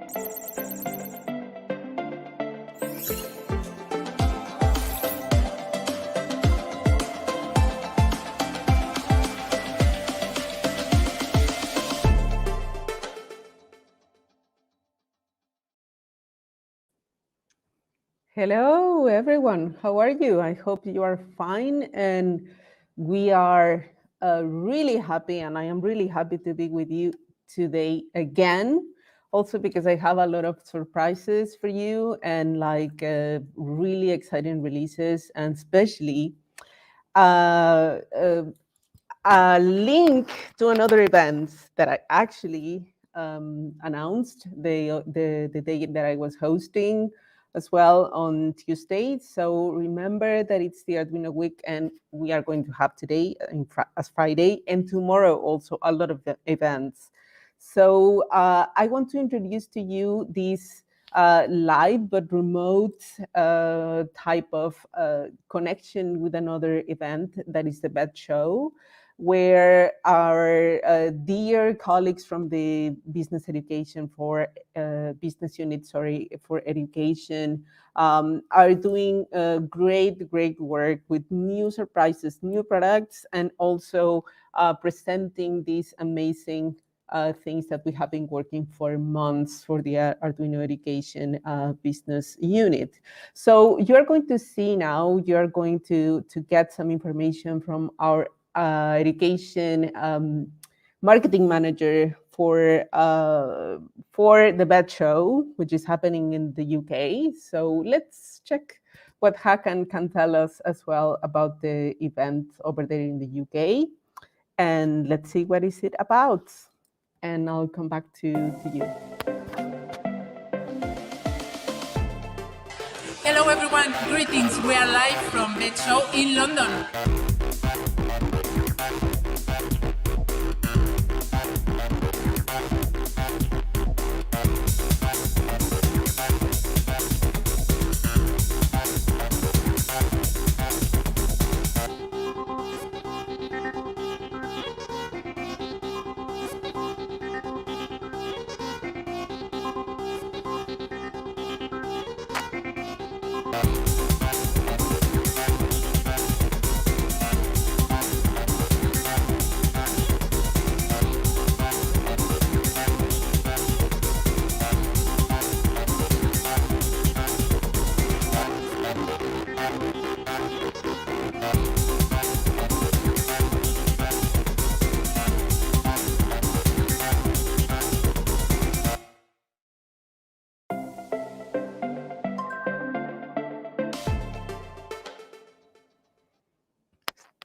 Hello, everyone. How are you? I hope you are fine. And we are really happy, and I am really happy to be with you today again. Also, because I have a lot of surprises for you and like really exciting releases, and especially uh, uh, a link to another event that I actually announced the day that I was hosting as well on Tuesday. So remember that it's the Arduino week, and we are going to have today as Friday, and tomorrow also a lot of the events. So I want to introduce to you this live but remote type of connection with another event that is the BETT show, where our dear colleagues from the business education for business unit, for education, are doing great work with new surprises, new products, and also presenting these amazing things that we have been working for months for the Arduino Education business unit. So you're going to see now, you're going to get some information from our education marketing manager for the BETT show, which is happening in the UK. So let's check what Hakan can tell us as well about the event over there in the UK. And let's see what is it about. And I'll come back to you. Hello everyone, greetings. We are live from BETT show in London.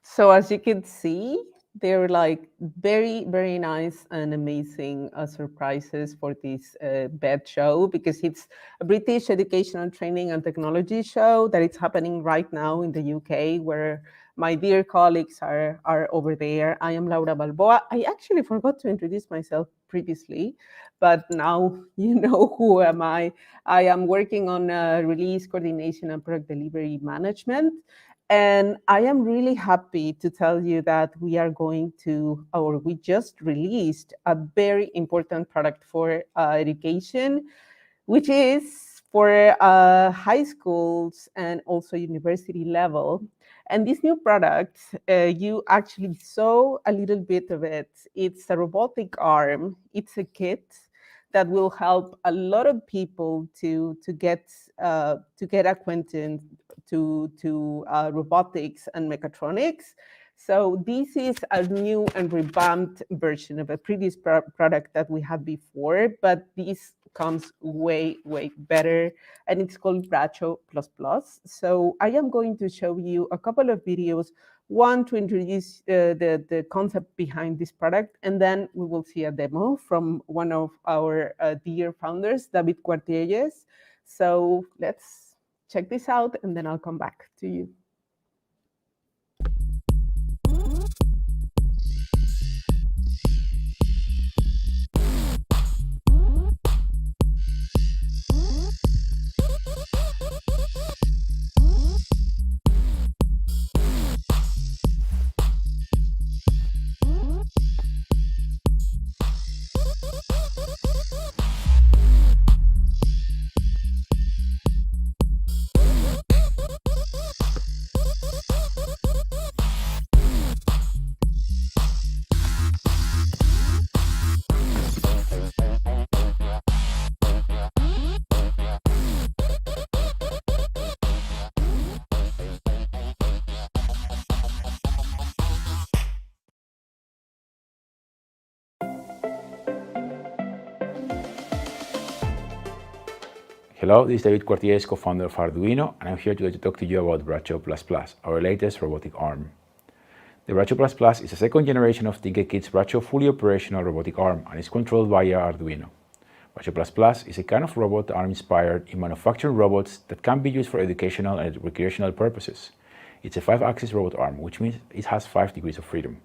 So as you can see, they're like very nice and amazing surprises for this BETT show, because it's a British educational training and technology show that is happening right now in the UK, where my dear colleagues are over there. I am Laura Balboa. I actually forgot to introduce myself previously, but now you know who am I. I am working on release coordination and product delivery management. And I am really happy to tell you that we just released a very important product for education, which is for high schools and also university level. And this new product, you actually saw a little bit of it. It's a robotic arm. It's a kit that will help a lot of people to get acquainted to robotics and mechatronics. So this is a new and revamped version of a previous product that we had before, but this comes way better, and it's called Bracho++. So I am going to show you a couple of videos, one to introduce the concept behind this product, and then we will see a demo from one of our dear founders, David Cuartielles. So let's check this out, and then I'll come back to you. Hello, this is David Cuartilles, co-founder of Arduino, and I'm here today to talk to you about Braccio++, our latest robotic arm. The Braccio++ is a second generation of ThinkAid's Braccio fully operational robotic arm and is controlled via Arduino. Braccio++ is a kind of robot arm inspired in manufacturing robots that can be used for educational and recreational purposes. It's a 5-axis robot arm, which means it has 5 degrees of freedom.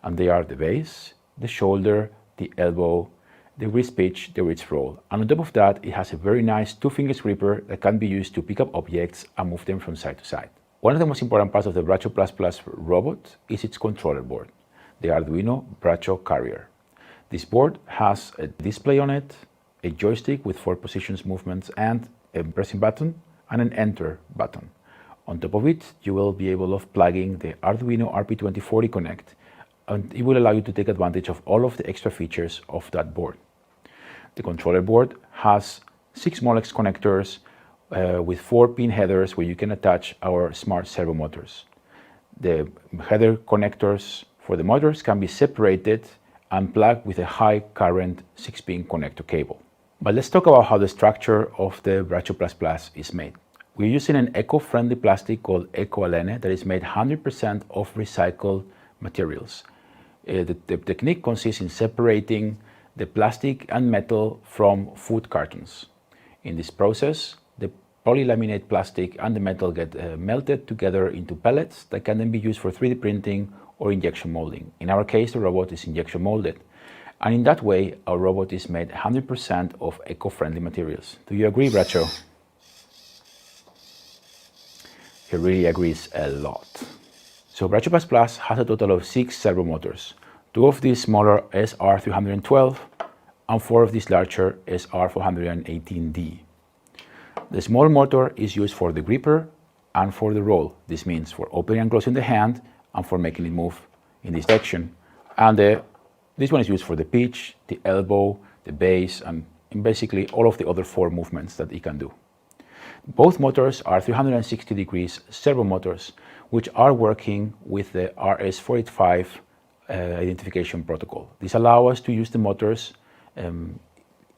And they are the base, the shoulder, the elbow, the wrist pitch, the wrist roll. And on top of that, it has a very nice 2-finger gripper that can be used to pick up objects and move them from side to side. One of the most important parts of the Braccio++ robot is its controller board, the Arduino Braccio Carrier. This board has a display on it, a joystick with 4 positions movements and a pressing button and an enter button. On top of it, you will be able of plugging the Arduino RP2040 Connect, and it will allow you to take advantage of all of the extra features of that board. The controller board has 6 Molex connectors with 4-pin headers where you can attach our smart servo motors. The header connectors for the motors can be separated and plugged with a high current 6-pin connector cable. But let's talk about how the structure of the Braccio++ is made. We're using an eco-friendly plastic called EcoAlene that is made 100% of recycled materials. The technique consists in separating the plastic and metal from food cartons. In this process, the polylaminate plastic and the metal get melted together into pellets that can then be used for 3D printing or injection molding. In our case, the robot is injection molded. And in that way, our robot is made 100% of eco-friendly materials. Do you agree, Braccio? He really agrees a lot. So Braccio++ has a total of 6 servo motors. 2 of these smaller SR312 and 4 of these larger SR418D. The small motor is used for the gripper and for the roll. This means for opening and closing the hand and for making it move in this direction. And this one is used for the pitch, the elbow, the base, and basically all of the other 4 movements that it can do. Both motors are 360 degrees servo motors, which are working with the RS485 identification protocol. This allows us to use the motors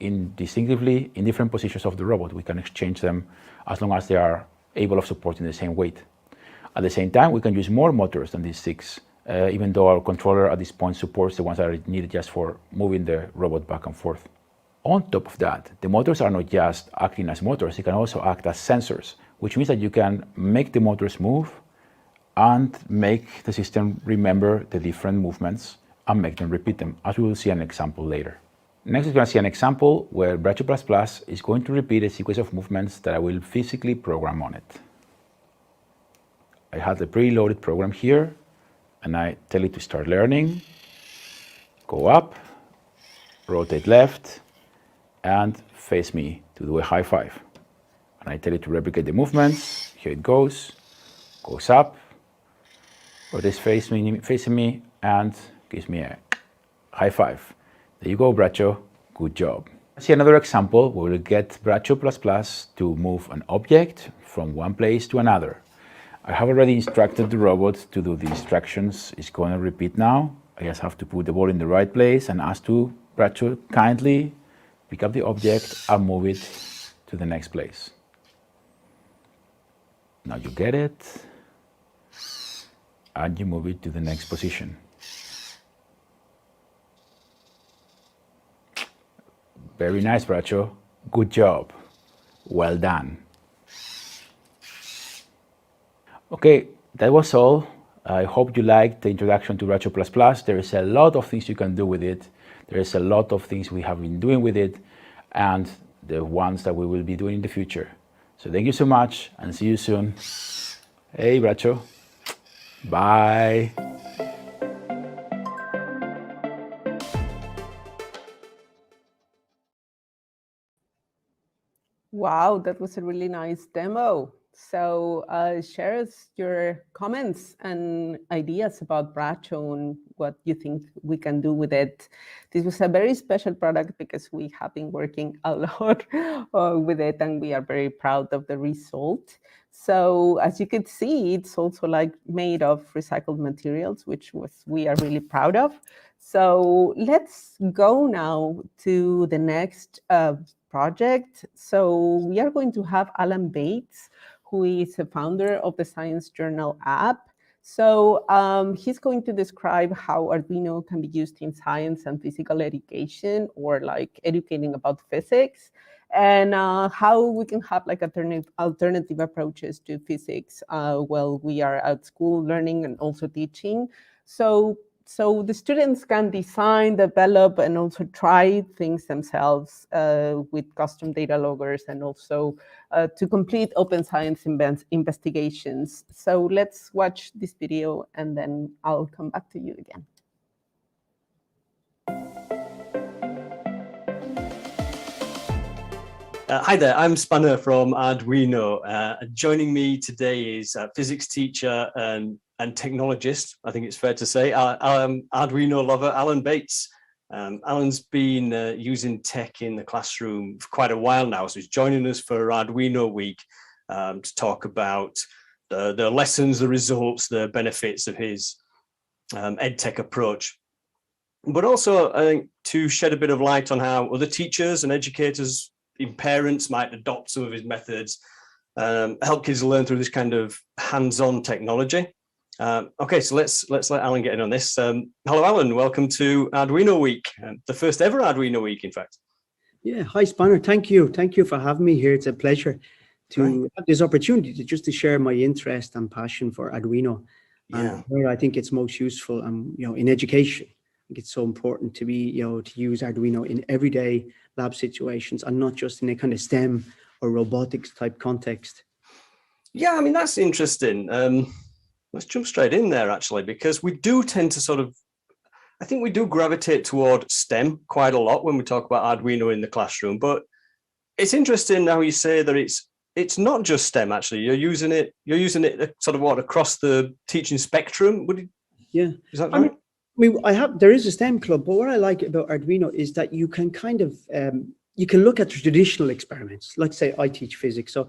distinctively in different positions of the robot. We can exchange them as long as they are able of supporting the same weight. At the same time, we can use more motors than these 6, even though our controller at this point supports the ones that are needed just for moving the robot back and forth. On top of that, the motors are not just acting as motors, they can also act as sensors, which means that you can make the motors move and make the system remember the different movements and make them repeat them, as we will see an example later. Next, we're going to see an example where Braccio++ is going to repeat a sequence of movements that I will physically program on it. I have the preloaded program here, and I tell it to start learning, go up, rotate left, and face me to do a high five. And I tell it to replicate the movements. Here it goes up, rotates facing me, and gives me a high five. There you go, Braccio. Good job. See another example where we'll get Braccio++ to move an object from one place to another. I have already instructed the robot to do the instructions. It's going to repeat now. I just have to put the ball in the right place and ask to Braccio kindly pick up the object and move it to the next place. Now you get it, and you move it to the next position. Very nice, Braccio. Good job. Well done. Okay, that was all. I hope you liked the introduction to Braccio++. There is a lot of things you can do with it. There is a lot of things we have been doing with it and the ones that we will be doing in the future. So thank you so much and see you soon. Hey, Braccio. Bye. Wow, that was a really nice demo. So share us your comments and ideas about Braccio and what you think we can do with it. This was a very special product because we have been working a lot with it and we are very proud of the result. So as you could see, it's also like made of recycled materials, which we are really proud of. So let's go now to the next project. So we are going to have Alan Bates, who is a founder of the Science Journal app. So he's going to describe how Arduino can be used in science and physical education, or like educating about physics, and how we can have like alternative approaches to physics while we are at school learning and also teaching. So the students can design, develop, and also try things themselves with custom data loggers, and also to complete open science investigations. So let's watch this video, and then I'll come back to you again. Hi there, I'm Spanner from Arduino. Joining me today is a physics teacher and technologist, I think it's fair to say, Arduino lover, Alan Bates. Alan's been using tech in the classroom for quite a while now, so he's joining us for Arduino Week to talk about the lessons, the results, the benefits of his Edtech approach. But also, I think, to shed a bit of light on how other teachers and educators and parents might adopt some of his methods, help kids learn through this kind of hands-on technology. Okay, so let's let Alan get in on this. Hello, Alan. Welcome to Arduino Week, the first ever Arduino Week, in fact. Yeah, hi, Spanner. Thank you. Thank you for having me here. It's a pleasure to have this opportunity to share my interest and passion for Arduino. Yeah. And where I think it's most useful, in education. I think it's so important to be, to use Arduino in everyday lab situations and not just in a kind of STEM or robotics type context. Yeah, I mean, that's interesting. Let's jump straight in there, actually, because we do tend to I think we do gravitate toward STEM quite a lot when we talk about Arduino in the classroom, but it's interesting how you say that it's not just STEM, actually. You're using it sort of across the teaching spectrum. Yeah. Is that right? There is a STEM club, but what I like about Arduino is that you can kind of, you can look at traditional experiments. Like say I teach physics, so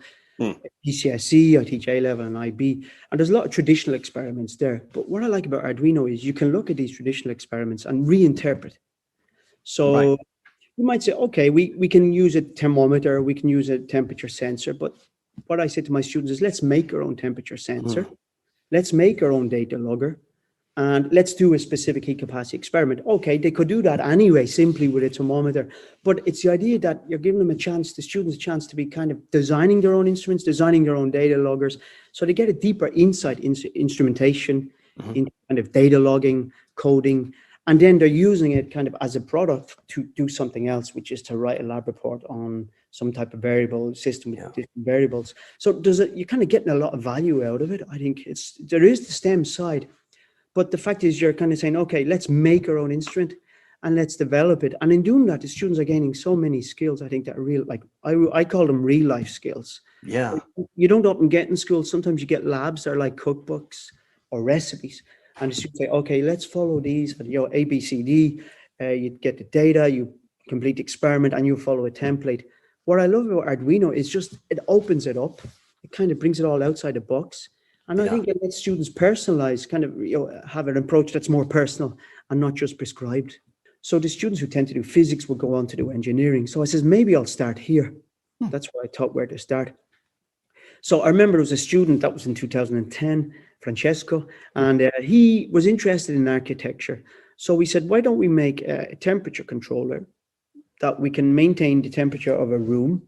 GCSE, I teach A-level and IB, and there's a lot of traditional experiments there. But what I like about Arduino is you can look at these traditional experiments and reinterpret. So you might say, okay, we can use a thermometer, we can use a temperature sensor, but what I say to my students is let's make our own temperature sensor, let's make our own data logger, and let's do a specific heat capacity experiment. Okay, they could do that anyway, simply with a thermometer. But it's the idea that you're giving them the students a chance to be kind of designing their own instruments, designing their own data loggers. So they get a deeper insight into instrumentation, into kind of data logging, coding, and then they're using it kind of as a product to do something else, which is to write a lab report on some type of variable system with different variables. So you're kind of getting a lot of value out of it. I think there is the STEM side. But the fact is you're kind of saying, okay, let's make our own instrument and let's develop it. And in doing that, the students are gaining so many skills, I think, that are real, like I call them real life skills. Yeah. You don't often get in school. Sometimes you get labs that are like cookbooks or recipes. And the students say, okay, let's follow these, A, B, C, D. You get the data, you complete the experiment, and you follow a template. What I love about Arduino is just it opens it up. It kind of brings it all outside the box. And I think it lets students personalize, kind of have an approach that's more personal and not just prescribed. So the students who tend to do physics will go on to do engineering. So I says, maybe I'll start here. That's why I thought where to start. So I remember there was a student that was in 2010, Francesco, and he was interested in architecture. So we said, why don't we make a temperature controller that we can maintain the temperature of a room?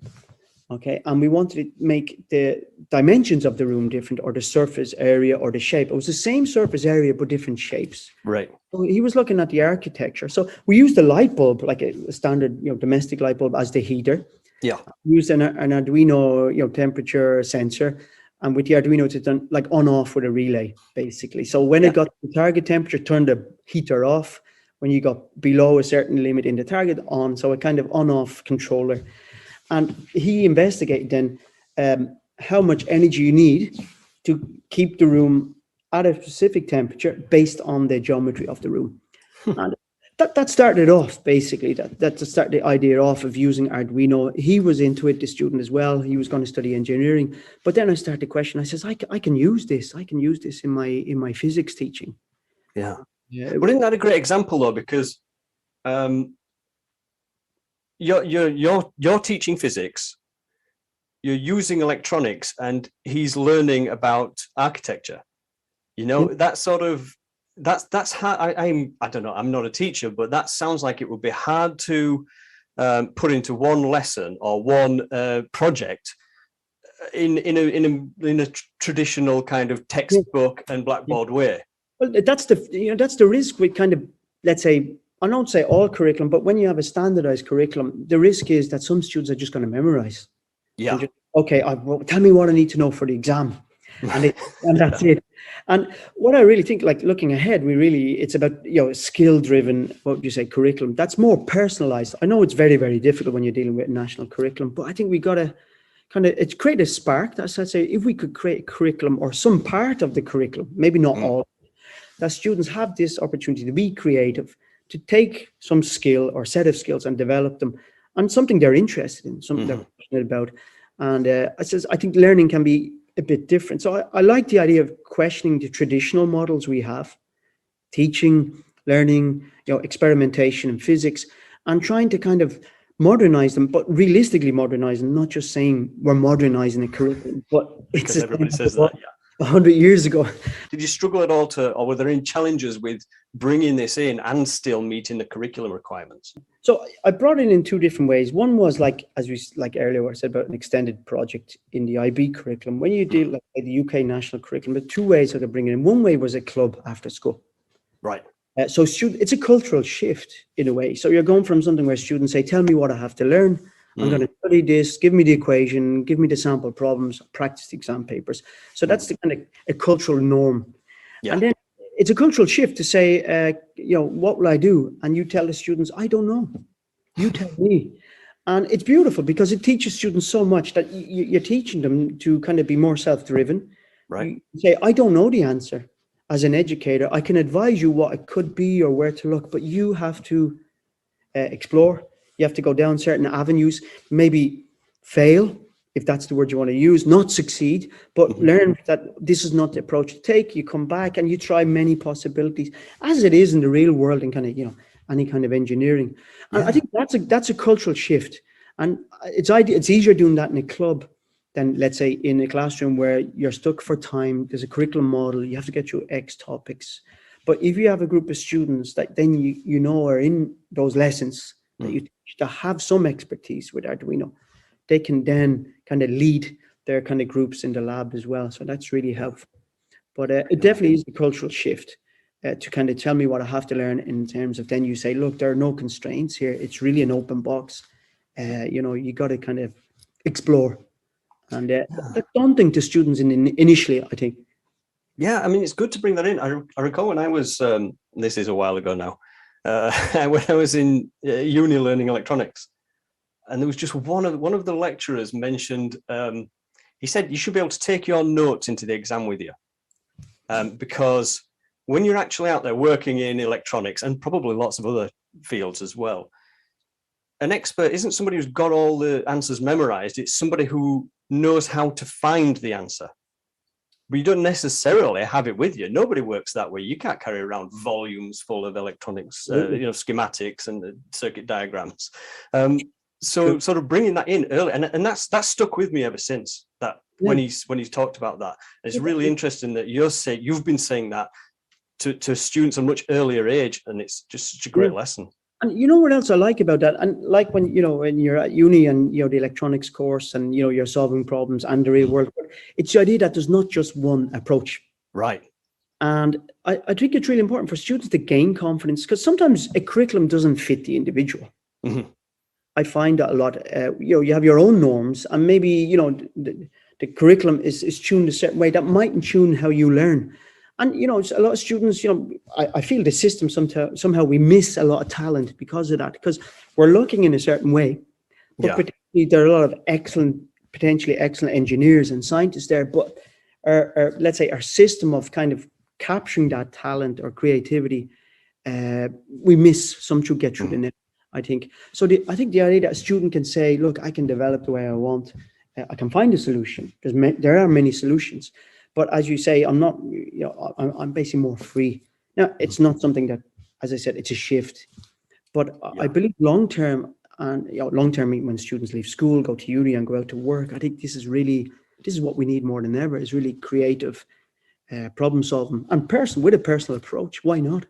Okay, and we wanted to make the dimensions of the room different, or the surface area or the shape. It was the same surface area, but different shapes. Right. So he was looking at the architecture. So we used a light bulb, like a standard, domestic light bulb, as the heater. Yeah. We used an Arduino, temperature sensor, and with the Arduino, it's done like on-off with a relay, basically. So when it got to the target temperature, turn the heater off. When you got below a certain limit in the target, on. So a kind of on-off controller. And he investigated then how much energy you need to keep the room at a specific temperature based on the geometry of the room. And that started off, basically. That started the idea off of using Arduino. He was into it, the student as well. He was going to study engineering. But then I started to question. I says, I can use this. I can use this in my physics teaching. Yeah. But isn't that a great example, though? Because you're teaching physics, you're using electronics, and he's learning about architecture. You know, that sort of, that's how I don't know, I'm not a teacher, but that sounds like it would be hard to put into one lesson or one project in a traditional kind of textbook and blackboard way. Well, that's the risk with kind of, let's say, I don't say all curriculum, but when you have a standardized curriculum, the risk is that some students are just going to memorize. Yeah. Just, okay, tell me what I need to know for the exam, and that's it. And what I really think, like looking ahead, it's about, skill-driven, what would you say, curriculum. That's more personalized. I know it's very, very difficult when you're dealing with a national curriculum, but I think we got to kind of create a spark. That's, I'd say, if we could create a curriculum or some part of the curriculum, maybe not all, that students have this opportunity to be creative, to take some skill or set of skills and develop them on something they're interested in, something they're passionate about. And I think learning can be a bit different. So I like the idea of questioning the traditional models we have, teaching, learning, experimentation in physics, and trying to kind of modernize them, but realistically modernize them, not just saying we're modernizing a curriculum, but because everybody says that, 100 years ago. Did you struggle at all or were there any challenges with bringing this in and still meeting the curriculum requirements? So I brought it in two different ways. One was like earlier I said about an extended project in the IB curriculum. When you deal like the UK national curriculum, there are two ways I could bring it in. One way was a club after school. Right. So it's a cultural shift in a way. So you're going from something where students say, tell me what I have to learn. I'm going to study this, give me the equation, give me the sample problems, practice the exam papers. So that's the kind of a cultural norm. Yeah. And then it's a cultural shift to say, what will I do? And you tell the students, I don't know. You tell me. And it's beautiful because it teaches students so much that you're teaching them to kind of be more self-driven. Right. You say, I don't know the answer. As an educator, I can advise you what it could be or where to look, but you have to explore. You have to go down certain avenues, maybe fail, if that's the word you want to use, not succeed, but learn that this is not the approach to take. You come back and you try many possibilities, as it is in the real world in kind of, any kind of engineering. And I think that's a cultural shift. And it's easier doing that in a club than, let's say, in a classroom where you're stuck for time. There's a curriculum model. You have to get through X topics. But if you have a group of students that then are in those lessons that you teach, to have some expertise with Arduino, they can then kind of lead their kind of groups in the lab as well. So that's really helpful. But it definitely is a cultural shift to kind of tell me what I have to learn in terms of then you say, look, there are no constraints here. It's really an open box. You got to kind of explore. And that's daunting to students initially, I think. Yeah, I mean, it's good to bring that in. I recall when I was, this is a while ago now, when I was in uni learning electronics, and there was just one of the lecturers mentioned, he said, you should be able to take your notes into the exam with you. Because when you're actually out there working in electronics and probably lots of other fields as well, an expert isn't somebody who's got all the answers memorized. It's somebody who knows how to find the answer. But you don't necessarily have it with you. Nobody works that way. You can't carry around volumes full of electronics, schematics and circuit diagrams. So sort of bringing that in early, and that's stuck with me ever since. That when he's talked about that, it's really interesting that you've been saying that to students at a much earlier age, and it's just such a great lesson. And you know what else I like about that? And like when you're at uni and the electronics course and you're solving problems and the real world, it's the idea that there's not just one approach. Right. And I think it's really important for students to gain confidence, because sometimes a curriculum doesn't fit the individual. I find that a lot. You have your own norms, and maybe the curriculum is tuned a certain way that mightn't tune how you learn. And, a lot of students, I feel the system somehow we miss a lot of talent because of that, because we're looking in a certain way. But particularly there are a lot of potentially excellent engineers and scientists there. But let's say our system of kind of capturing that talent or creativity, we miss. Some should get through the net, I think. So I think the idea that a student can say, look, I can develop the way I want. I can find a solution. There are many solutions. But as you say, I'm not, I'm basically more free. Now, it's not something that, as I said, it's a shift. But I believe long term, and long-term when students leave school, go to uni and go out to work. I think this is what we need more than ever, is really creative problem solving and with a personal approach. Why not?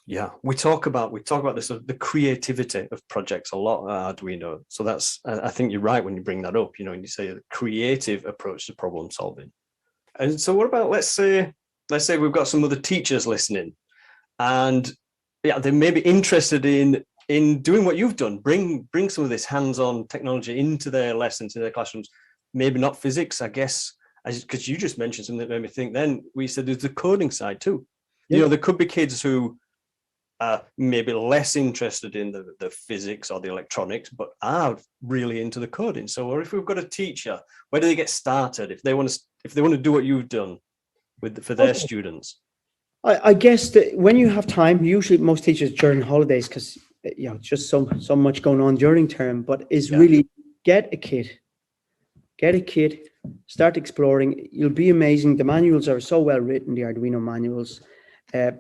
Yeah, we talk about this, the creativity of projects a lot at Arduino. So that's, I think you're right when you bring that up, and you say a creative approach to problem solving. And so what about, let's say we've got some other teachers listening, and they may be interested in doing what you've done, bring some of this hands-on technology into their lessons, in their classrooms. Maybe not physics, I guess, because you just mentioned something that made me think. Then we said there's the coding side too. Yeah. There could be kids who are maybe less interested in the physics or the electronics, but are really into the coding. So, or if we've got a teacher, where do they get started if they want to do what you've done for their students? I guess that when you have time, usually most teachers during holidays, because just so much going on during term, but really get a kit, start exploring. You'll be amazing. The manuals are so well written, the Arduino manuals.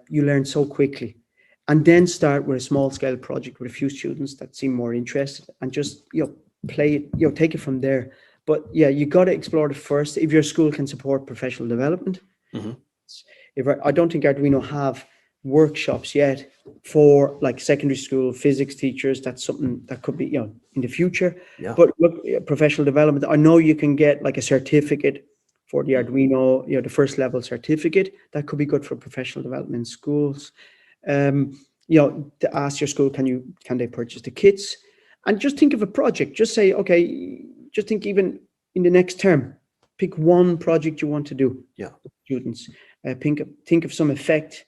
You learn so quickly, and then start with a small scale project with a few students that seem more interested, and just play it, take it from there. But you got to explore it first. If your school can support professional development. Mm-hmm. I don't think Arduino have workshops yet for like secondary school physics teachers. That's something that could be, in the future. Yeah. But look, professional development, I know you can get like a certificate for the Arduino, the first level certificate. That could be good for professional development in schools. To ask your school, can they purchase the kits? And just think of a project. Just say, okay, just think even in the next term, pick one project you want to do. Yeah. With students. Think of some effect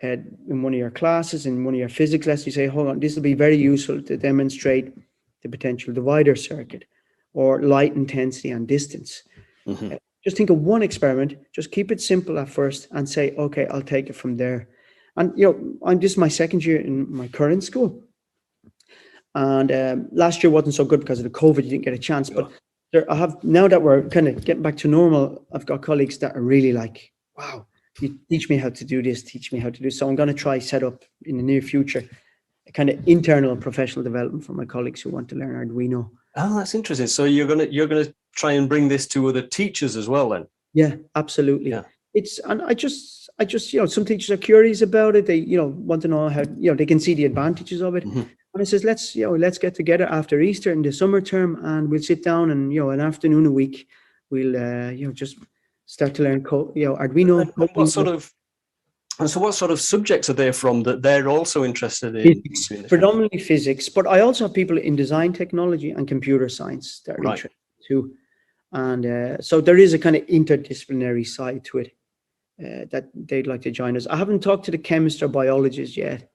in one of your classes, in one of your physics lessons. You say, hold on, this will be very useful to demonstrate the potential divider circuit or light intensity and distance. Mm-hmm. Just think of one experiment, just keep it simple at first and say, okay, I'll take it from there. And, this is my second year in my current school. And last year wasn't so good because of the COVID, you didn't get a chance. But now that we're kind of getting back to normal, I've got colleagues that are really like, wow, you teach me how to do this, teach me how to do. So I'm going to try set up in the near future a kind of internal professional development for my colleagues who want to learn Arduino. Oh, that's interesting. So you're gonna try and bring this to other teachers as well, then? Yeah, absolutely. Yeah. And I just some teachers are curious about it. They want to know how they can see the advantages of it. Mm-hmm. And I says let's get together after Easter in the summer term, and we'll sit down and an afternoon a week we'll just start to learn Arduino. And what sort of subjects are they from that they're also interested in? Physics, predominantly physics, but I also have people in design technology and computer science that are interested too. And so there is a kind of interdisciplinary side to it that they'd like to join us. I haven't talked to the chemist or biologist yet,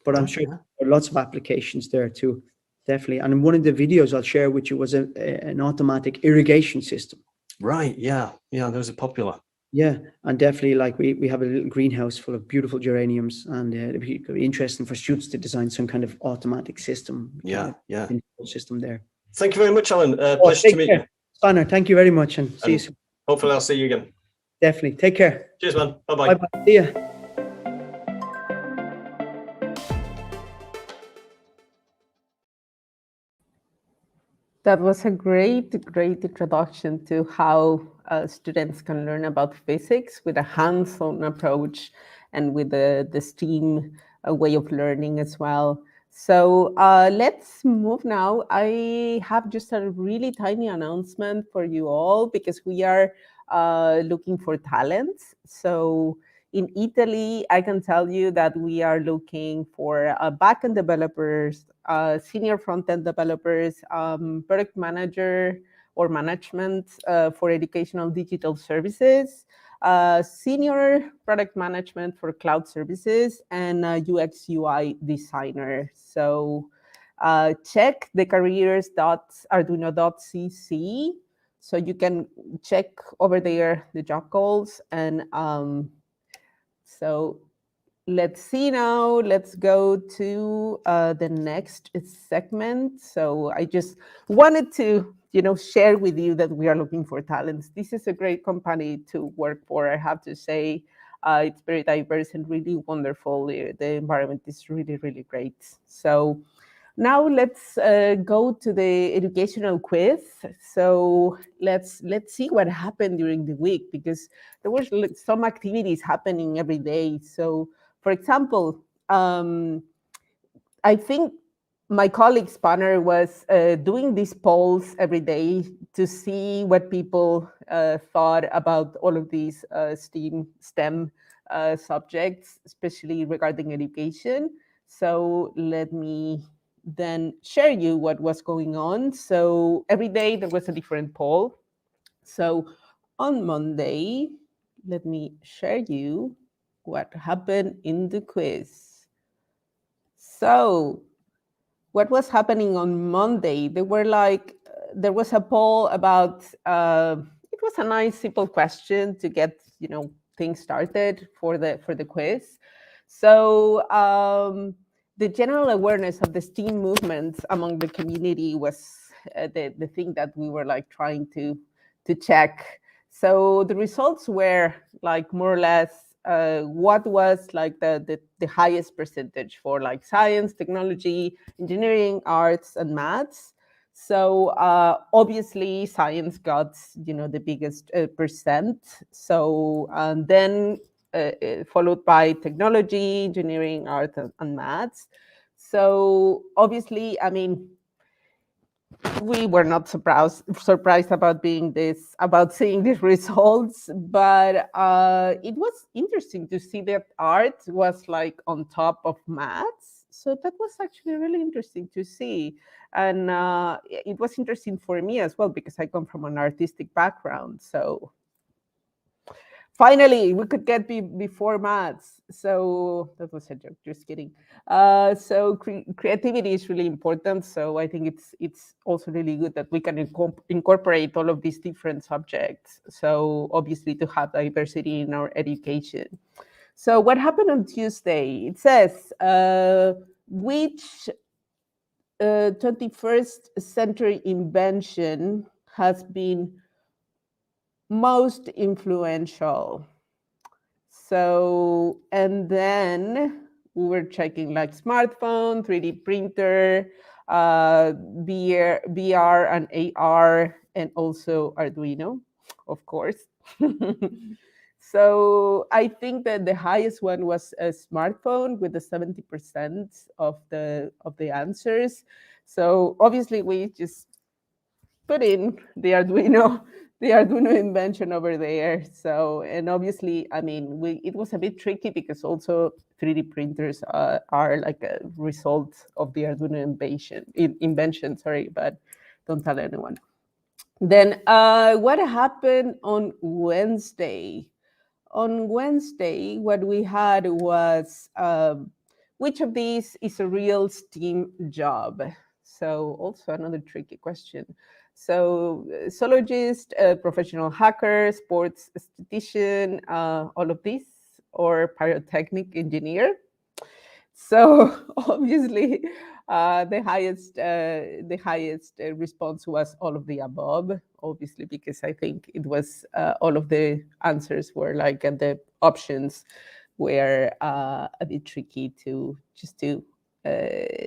but I'm sure there are lots of applications there too, definitely. And in one of the videos I'll share with you was an automatic irrigation system. Right, yeah, those are popular. Yeah, and definitely like we have a little greenhouse full of beautiful geraniums, and it'd be interesting for students to design some kind of automatic system. System there. Thank you very much, Alan. Pleasure to meet you. Spanner, thank you very much, and see you soon. Hopefully I'll see you again. Definitely. Take care. Cheers, man. Bye-bye. Bye-bye. See ya. That was a great introduction to how students can learn about physics with a hands-on approach and with the STEAM way of learning as well. So let's move now. I have just a really tiny announcement for you all because we are looking for talents. So in Italy, I can tell you that we are looking for backend developers, senior front-end developers, product manager or management for educational digital services, senior product management for cloud services, and UX UI designer. So check the careers.arduino.cc. So you can check over there the job goals. And so let's see now. Let's go to the next segment. So I just wanted to, share with you that we are looking for talents. This is a great company to work for, I have to say. It's very diverse and really wonderful. The environment is really, really great. So Now let's go to the educational quiz. So let's see what happened during the week, because there was some activities happening every day. So, for example, I think my colleague Spanner was doing these polls every day to see what people thought about all of these STEM subjects, especially regarding education. So let me then share you what was going on. So every day there was a different poll. So on Monday, let me share you what happened in the quiz. So what was happening on Monday? There was a poll about. It was a nice, simple question to get things started for the quiz. So the general awareness of the STEAM movements among the community was the thing that we were trying to check. So the results were more or less what was the highest percentage for science, technology, engineering, arts, and maths. So obviously science got the biggest percent. So then followed by technology, engineering, art, and maths. So obviously, I mean, we were not surprised about seeing these results, but it was interesting to see that art was on top of maths. So that was actually really interesting to see, and it was interesting for me as well because I come from an artistic background. So finally, we could get before maths. So that was a joke, just kidding. So creativity is really important. So I think it's also really good that we can incorporate all of these different subjects. So obviously to have diversity in our education. So what happened on Tuesday? It says, which 21st century invention has been most influential? So, and then we were checking smartphone, 3D printer, VR and AR, and also Arduino, of course. So I think that the highest one was a smartphone with the 70% of the answers. So obviously we just put in the Arduino invention over there. So, and obviously, I mean, it was a bit tricky because also 3D printers are like a result of the Arduino invention. Sorry, but don't tell anyone. Then what happened on Wednesday? On Wednesday, what we had was which of these is a real STEAM job? So also another tricky question. So zoologist, professional hacker, sports statistician, all of these, or pyrotechnic engineer. So obviously, the highest response was all of the above. Obviously, because I think it was all of the answers were the options were a bit tricky to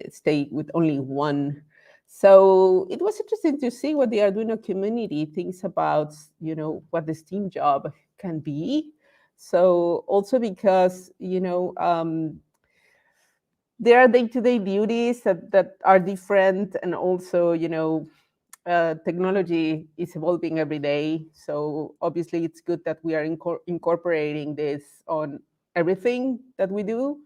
stay with only one. So it was interesting to see what the Arduino community thinks about what the STEAM job can be. So also because there are day-to-day duties that are different, and also technology is evolving every day. So obviously it's good that we are incorporating this on everything that we do.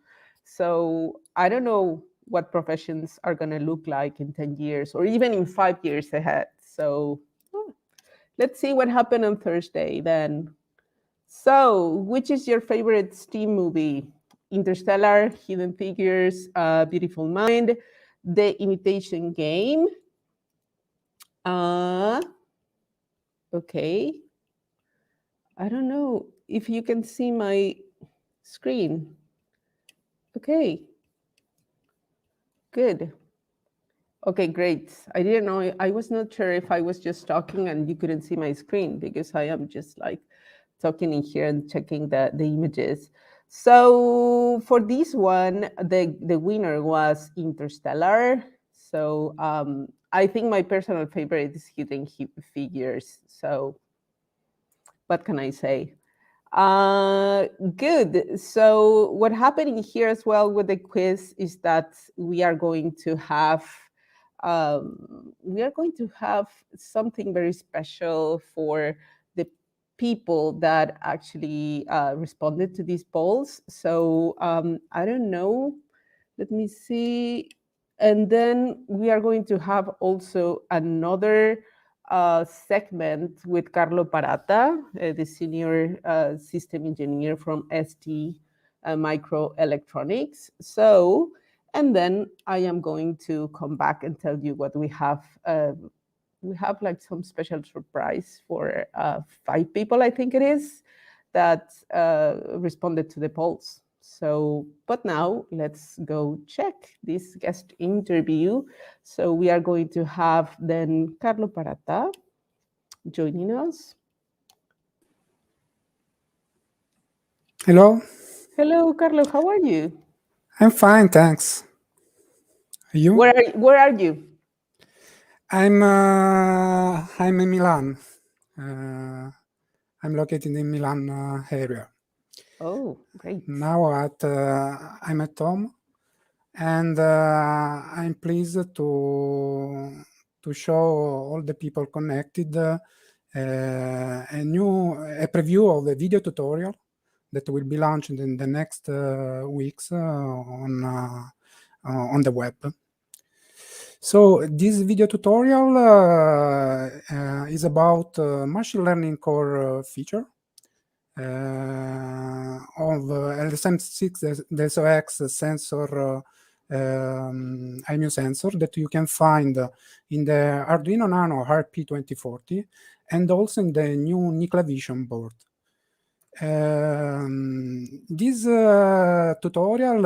So I don't know what professions are going to look like in 10 years or even in 5 years ahead. So let's see what happened on Thursday then. So which is your favorite STEAM movie? Interstellar, Hidden Figures, Beautiful Mind, The Imitation Game. Okay. I don't know if you can see my screen. Okay. Good. Okay, great. I didn't know. I was not sure if I was just talking and you couldn't see my screen, because I am just talking in here and checking the images. So for this one, the winner was Interstellar. So I think my personal favorite is hidden figures. So what can I say? Good. So what happening here as well with the quiz is that we are going to have something very special for the people that actually responded to these polls. So I don't know. Let me see. And then we are going to have also another segment with Carlo Parata, the senior system engineer from ST Microelectronics. So, and then I am going to come back and tell you what we have. We have like some special surprise for 5 people, I think it is, that responded to the polls. So, but now let's go check this guest interview. So we are going to have then Carlo Parata joining us. Hello. Hello, Carlo. How are you? I'm fine, thanks. You? Where are you? I'm in Milan. I'm located in Milan area. Oh, great. Now I'm at home, and I'm pleased to show all the people connected a preview of the video tutorial that will be launched in the next weeks on the web. So this video tutorial is about machine learning core feature of LSM6 sensor, IMU sensor that you can find in the Arduino Nano RP2040 and also in the new NICLAVision board. This tutorial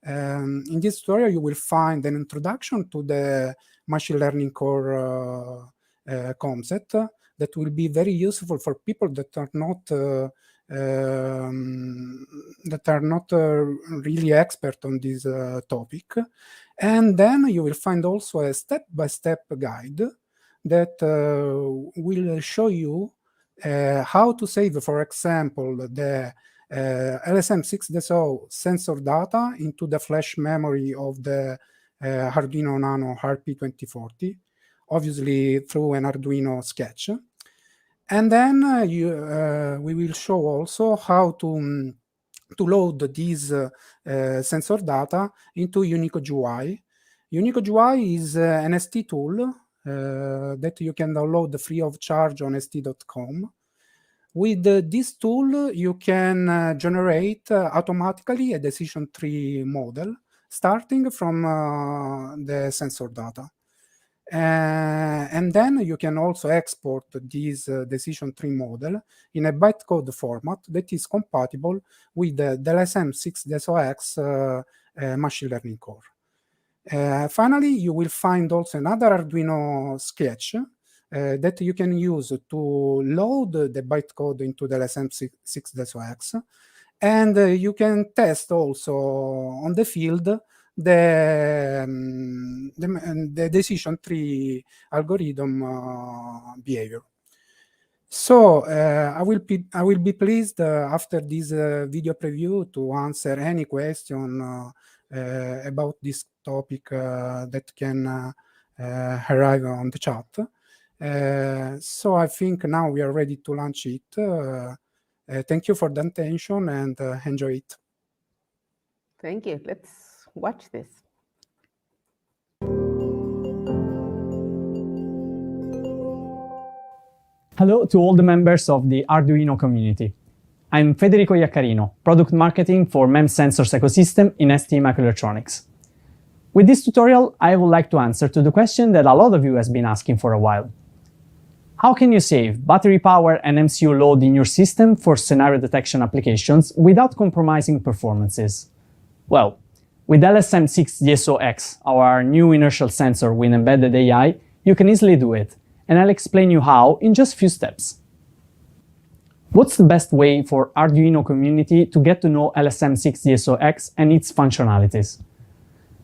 in this tutorial, you will find an introduction to the machine learning core concept that will be very useful for people that are not really expert on this topic. And then you will find also a step-by-step guide that will show you how to save, for example, the LSM6 sensor data into the flash memory of the Arduino Nano RP2040, obviously through an Arduino sketch. And then we will show also how to load these sensor data into Unico GUI. Unico GUI is an ST tool that you can download free of charge on st.com. With this tool, you can generate automatically a decision tree model starting from the sensor data. And then you can also export this decision tree model in a bytecode format that is compatible with the LSM6 machine learning core. Finally, you will find also another Arduino sketch that you can use to load the bytecode into the LSM6 and you can test also on the field the decision tree algorithm behavior. So I will be pleased after this video preview to answer any question about this topic that can arrive on the chat. So I think now we are ready to launch it. Thank you for the attention and enjoy it. Thank you. Let's watch this. Hello to all the members of the Arduino community. I'm Federico Iaccarino, Product Marketing for MEMS Sensors Ecosystem in ST Microelectronics. With this tutorial, I would like to answer to the question that a lot of you has been asking for a while. How can you save battery power and MCU load in your system for scenario detection applications without compromising performances? Well, with LSM6 our new inertial sensor with embedded AI, you can easily do it, and I'll explain you how in just a few steps. What's the best way for Arduino community to get to know LSM6 and its functionalities?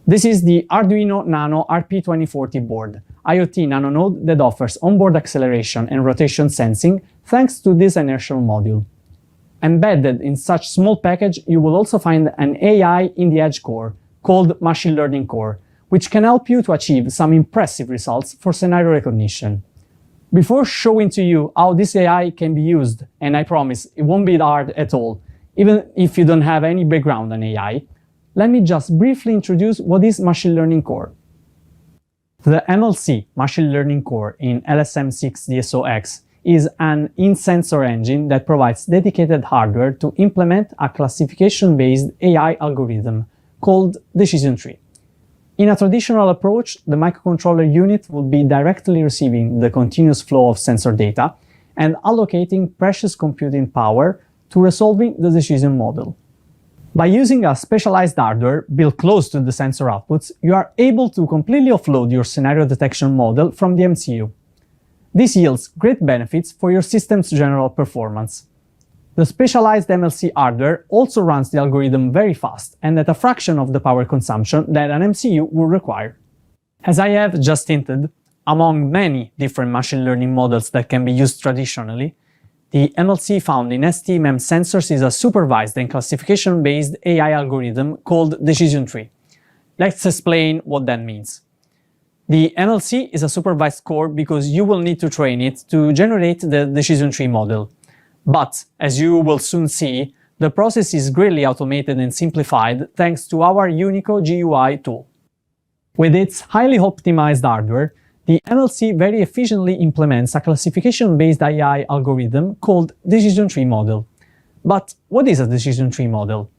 This is the Arduino Nano RP2040 board, IoT nano node that offers onboard acceleration and rotation sensing thanks to this inertial module. Embedded in such small package, you will also find an AI in the edge core, called Machine Learning Core, which can help you to achieve some impressive results for scenario recognition. Before showing to you how this AI can be used, and I promise it won't be hard at all, even if you don't have any background on AI, let me just briefly introduce what is Machine Learning Core. The MLC Machine Learning Core in LSM6 DSO-X is an in-sensor engine that provides dedicated hardware to implement a classification-based AI algorithm called decision tree. In a traditional approach, the microcontroller unit will be directly receiving the continuous flow of sensor data and allocating precious computing power to resolving the decision model. By using a specialized hardware built close to the sensor outputs, you are able to completely offload your scenario detection model from the MCU. This yields great benefits for your system's general performance. The specialized MLC hardware also runs the algorithm very fast and at a fraction of the power consumption that an MCU would require. As I have just hinted, among many different machine learning models that can be used traditionally, the MLC found in ST-MEMS sensors is a supervised and classification-based AI algorithm called decision tree. Let's explain what that means. The MLC is a supervised core because you will need to train it to generate the decision tree model. But, as you will soon see, the process is greatly automated and simplified thanks to our Unico GUI tool. With its highly optimized hardware, the MLC very efficiently implements a classification-based AI algorithm called decision tree model. But what is a decision tree model?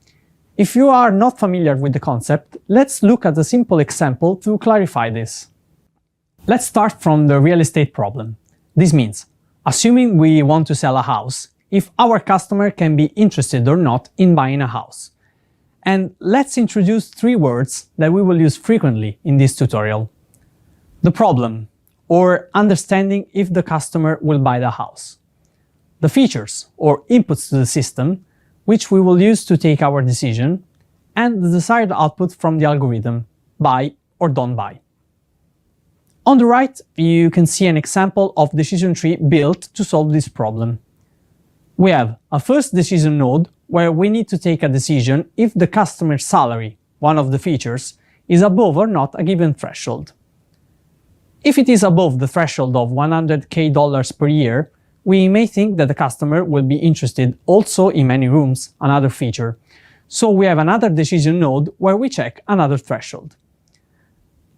If you are not familiar with the concept, let's look at a simple example to clarify this. Let's start from the real estate problem. This means, assuming we want to sell a house, if our customer can be interested or not in buying a house. And let's introduce three words that we will use frequently in this tutorial. The problem, or understanding if the customer will buy the house. The features, or inputs to the system, which we will use to take our decision, and the desired output from the algorithm, buy or don't buy. On the right, you can see an example of decision tree built to solve this problem. We have a first decision node where we need to take a decision if the customer's salary, one of the features, is above or not a given threshold. If it is above the threshold of $100K per year, we may think that the customer will be interested also in many rooms, another feature. So we have another decision node where we check another threshold.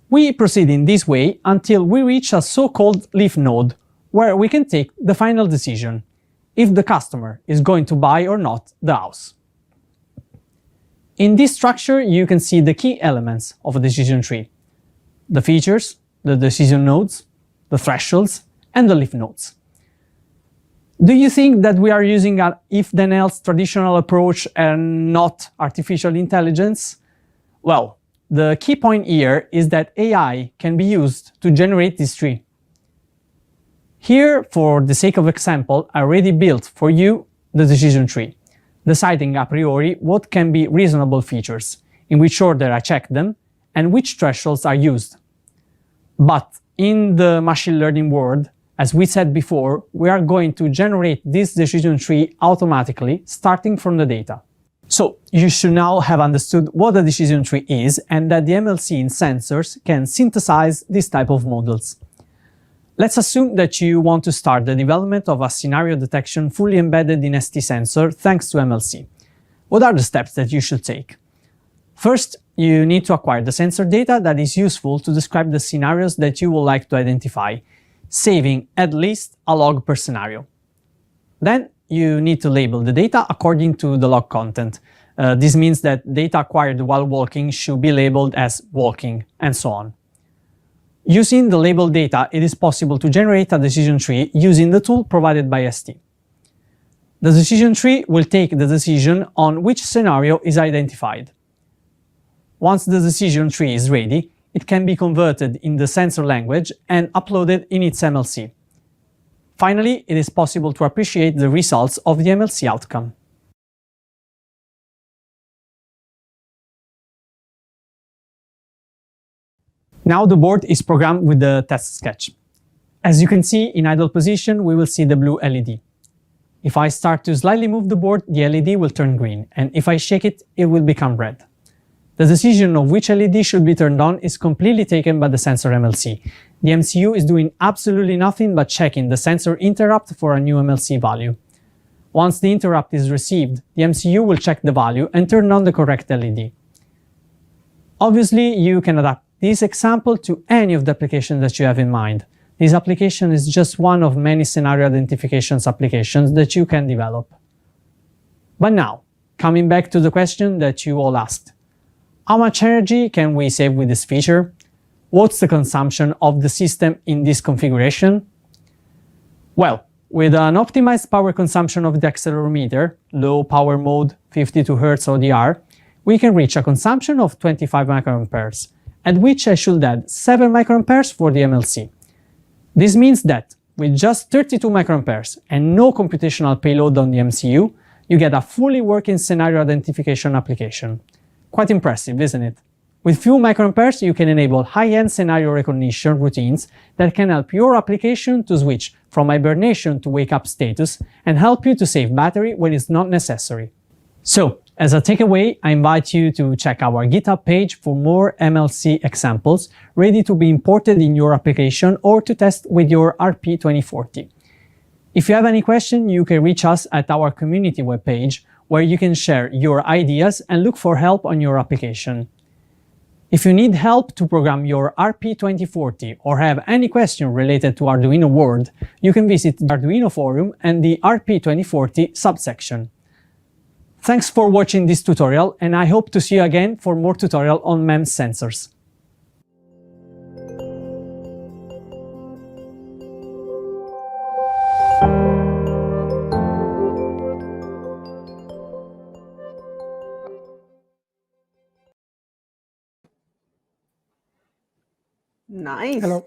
We proceed in this way until we reach a so-called leaf node, where we can take the final decision, if the customer is going to buy or not the house. In this structure, you can see the key elements of a decision tree: the features, the decision nodes, the thresholds, and the leaf nodes. Do you think that we are using an if-then-else traditional approach and not artificial intelligence? Well, the key point here is that AI can be used to generate this tree. Here, for the sake of example, I already built for you the decision tree, deciding a priori what can be reasonable features, in which order I check them, and which thresholds are used. But in the machine learning world, as we said before, we are going to generate this decision tree automatically, starting from the data. So you should now have understood what a decision tree is and that the MLC in sensors can synthesize this type of models. Let's assume that you want to start the development of a scenario detection fully embedded in ST sensor thanks to MLC. What are the steps that you should take? First, you need to acquire the sensor data that is useful to describe the scenarios that you would like to identify, saving at least a log per scenario. Then you need to label the data according to the log content. This means that data acquired while walking should be labeled as walking, and so on. Using the labeled data, it is possible to generate a decision tree using the tool provided by ST. The decision tree will take the decision on which scenario is identified. Once the decision tree is ready, it can be converted in the sensor language and uploaded in its MLC. Finally, it is possible to appreciate the results of the MLC outcome. Now the board is programmed with the test sketch. As you can see, in idle position, we will see the blue LED. If I start to slightly move the board, the LED will turn green, and if I shake it, it will become red. The decision of which LED should be turned on is completely taken by the sensor MLC. The MCU is doing absolutely nothing but checking the sensor interrupt for a new MLC value. Once the interrupt is received, the MCU will check the value and turn on the correct LED. Obviously, you can adapt this example to any of the applications that you have in mind. This application is just one of many scenario identifications applications that you can develop. But now, coming back to the question that you all asked. How much energy can we save with this feature? What's the consumption of the system in this configuration? Well, with an optimized power consumption of the accelerometer, low power mode, 52 Hz ODR, we can reach a consumption of 25 microamperes, at which I should add 7 microamperes for the MLC. This means that with just 32 microamperes and no computational payload on the MCU, you get a fully working scenario identification application. Quite impressive, isn't it? With few microamperes, you can enable high-end scenario recognition routines that can help your application to switch from hibernation to wake-up status and help you to save battery when it's not necessary. So, as a takeaway, I invite you to check our GitHub page for more MLC examples ready to be imported in your application or to test with your RP2040. If you have any question, you can reach us at our community webpage, where you can share your ideas and look for help on your application. If you need help to program your RP2040 or have any question related to Arduino World, you can visit the Arduino forum and the RP2040 subsection. Thanks for watching this tutorial, and I hope to see you again for more tutorial on MEMS sensors. Nice. Hello.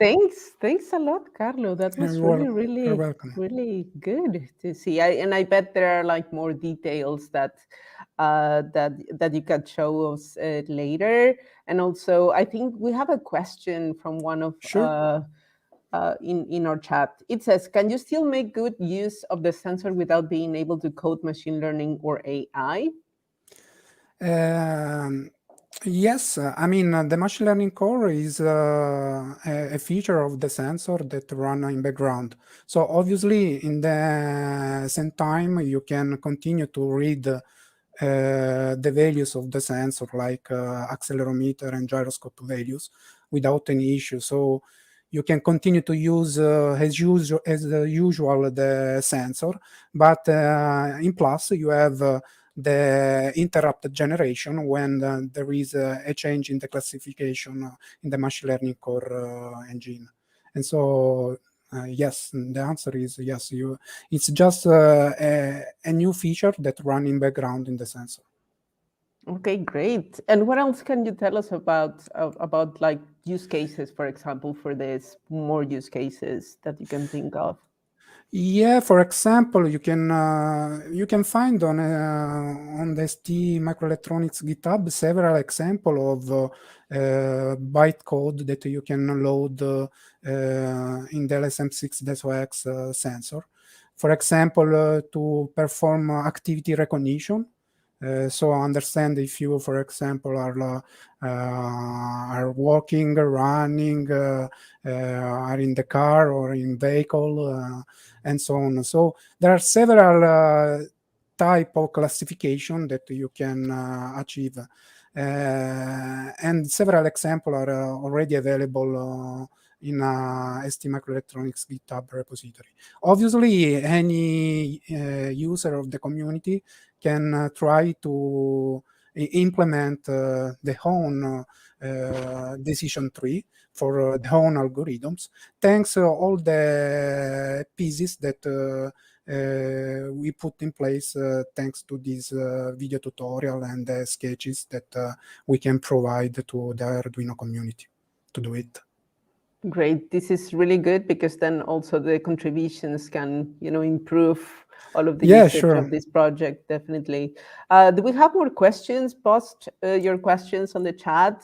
Thanks a lot, Carlo. That was You're welcome. really good to see. I bet there are like more details that you can show us later. And also, I think we have a question from one of Sure. in our chat. It says, "Can you still make good use of the sensor without being able to code machine learning or AI?" Yes, I mean, the machine learning core is a feature of the sensor that run in background. So obviously, in the same time, you can continue to read the values of the sensor, like accelerometer and gyroscope values, without any issue. So you can continue to use as usual the sensor, but in plus you have the interrupt generation when there is a change in the classification in the machine learning core engine. And so, yes, the answer is yes. It's just a new feature that run in background in the sensor. Okay, great. And what else can you tell us about like use cases, for example, for this, more use cases that you can think of? Yeah, for example, you can find on the ST Microelectronics GitHub several examples of bytecode that you can load in the LSM6-DSOX sensor. For example, to perform activity recognition. So understand if you, for example, are walking, running, are in the car or in vehicle, and so on. So there are several type of classification that you can achieve, and several examples are already available in ST Microelectronics GitHub repository. Obviously, any user of the community can try to implement the own decision tree for the own algorithms, thanks to all the pieces that we put in place thanks to this video tutorial and the sketches that we can provide to the Arduino community to do it. Great. This is really good because then also the contributions can, improve all of the Yeah, usage sure. of this project, definitely. Do we have more questions? Post your questions on the chat.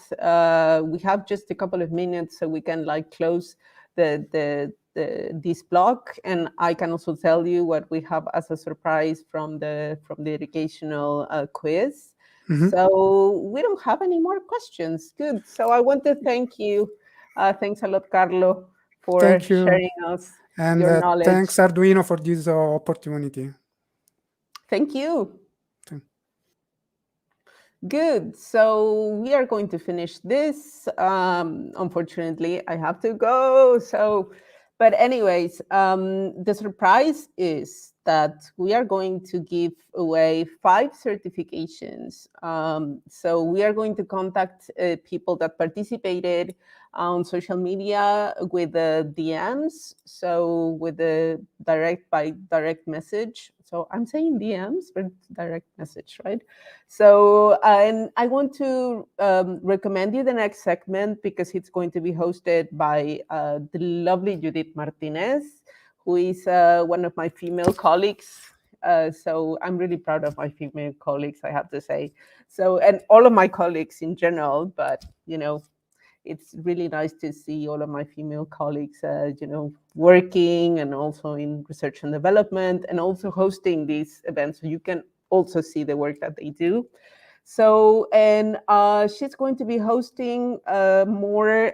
We have just a couple of minutes so we can close this block, and I can also tell you what we have as a surprise from the educational quiz. Mhm. So we don't have any more questions. Good. So I want to thank you. Thanks a lot, Carlo, for Thank you. sharing us And your knowledge. thanks, Arduino, for this opportunity. Thank you. Thank- Good. So we are going to finish this. Unfortunately, I have to go. But anyways, the surprise is that we are going to give away 5 certifications. So we are going to contact people that participated on social media with the DMs. So with the direct message. So I'm saying DMs, but direct message, right? So, and I want to recommend you the next segment because it's going to be hosted by the lovely Judith Martinez, who is one of my female colleagues. So I'm really proud of my female colleagues, I have to say. So, and all of my colleagues in general, but, it's really nice to see all of my female colleagues, working and also in research and development and also hosting these events. So you can also see the work that they do. So, and she's going to be hosting more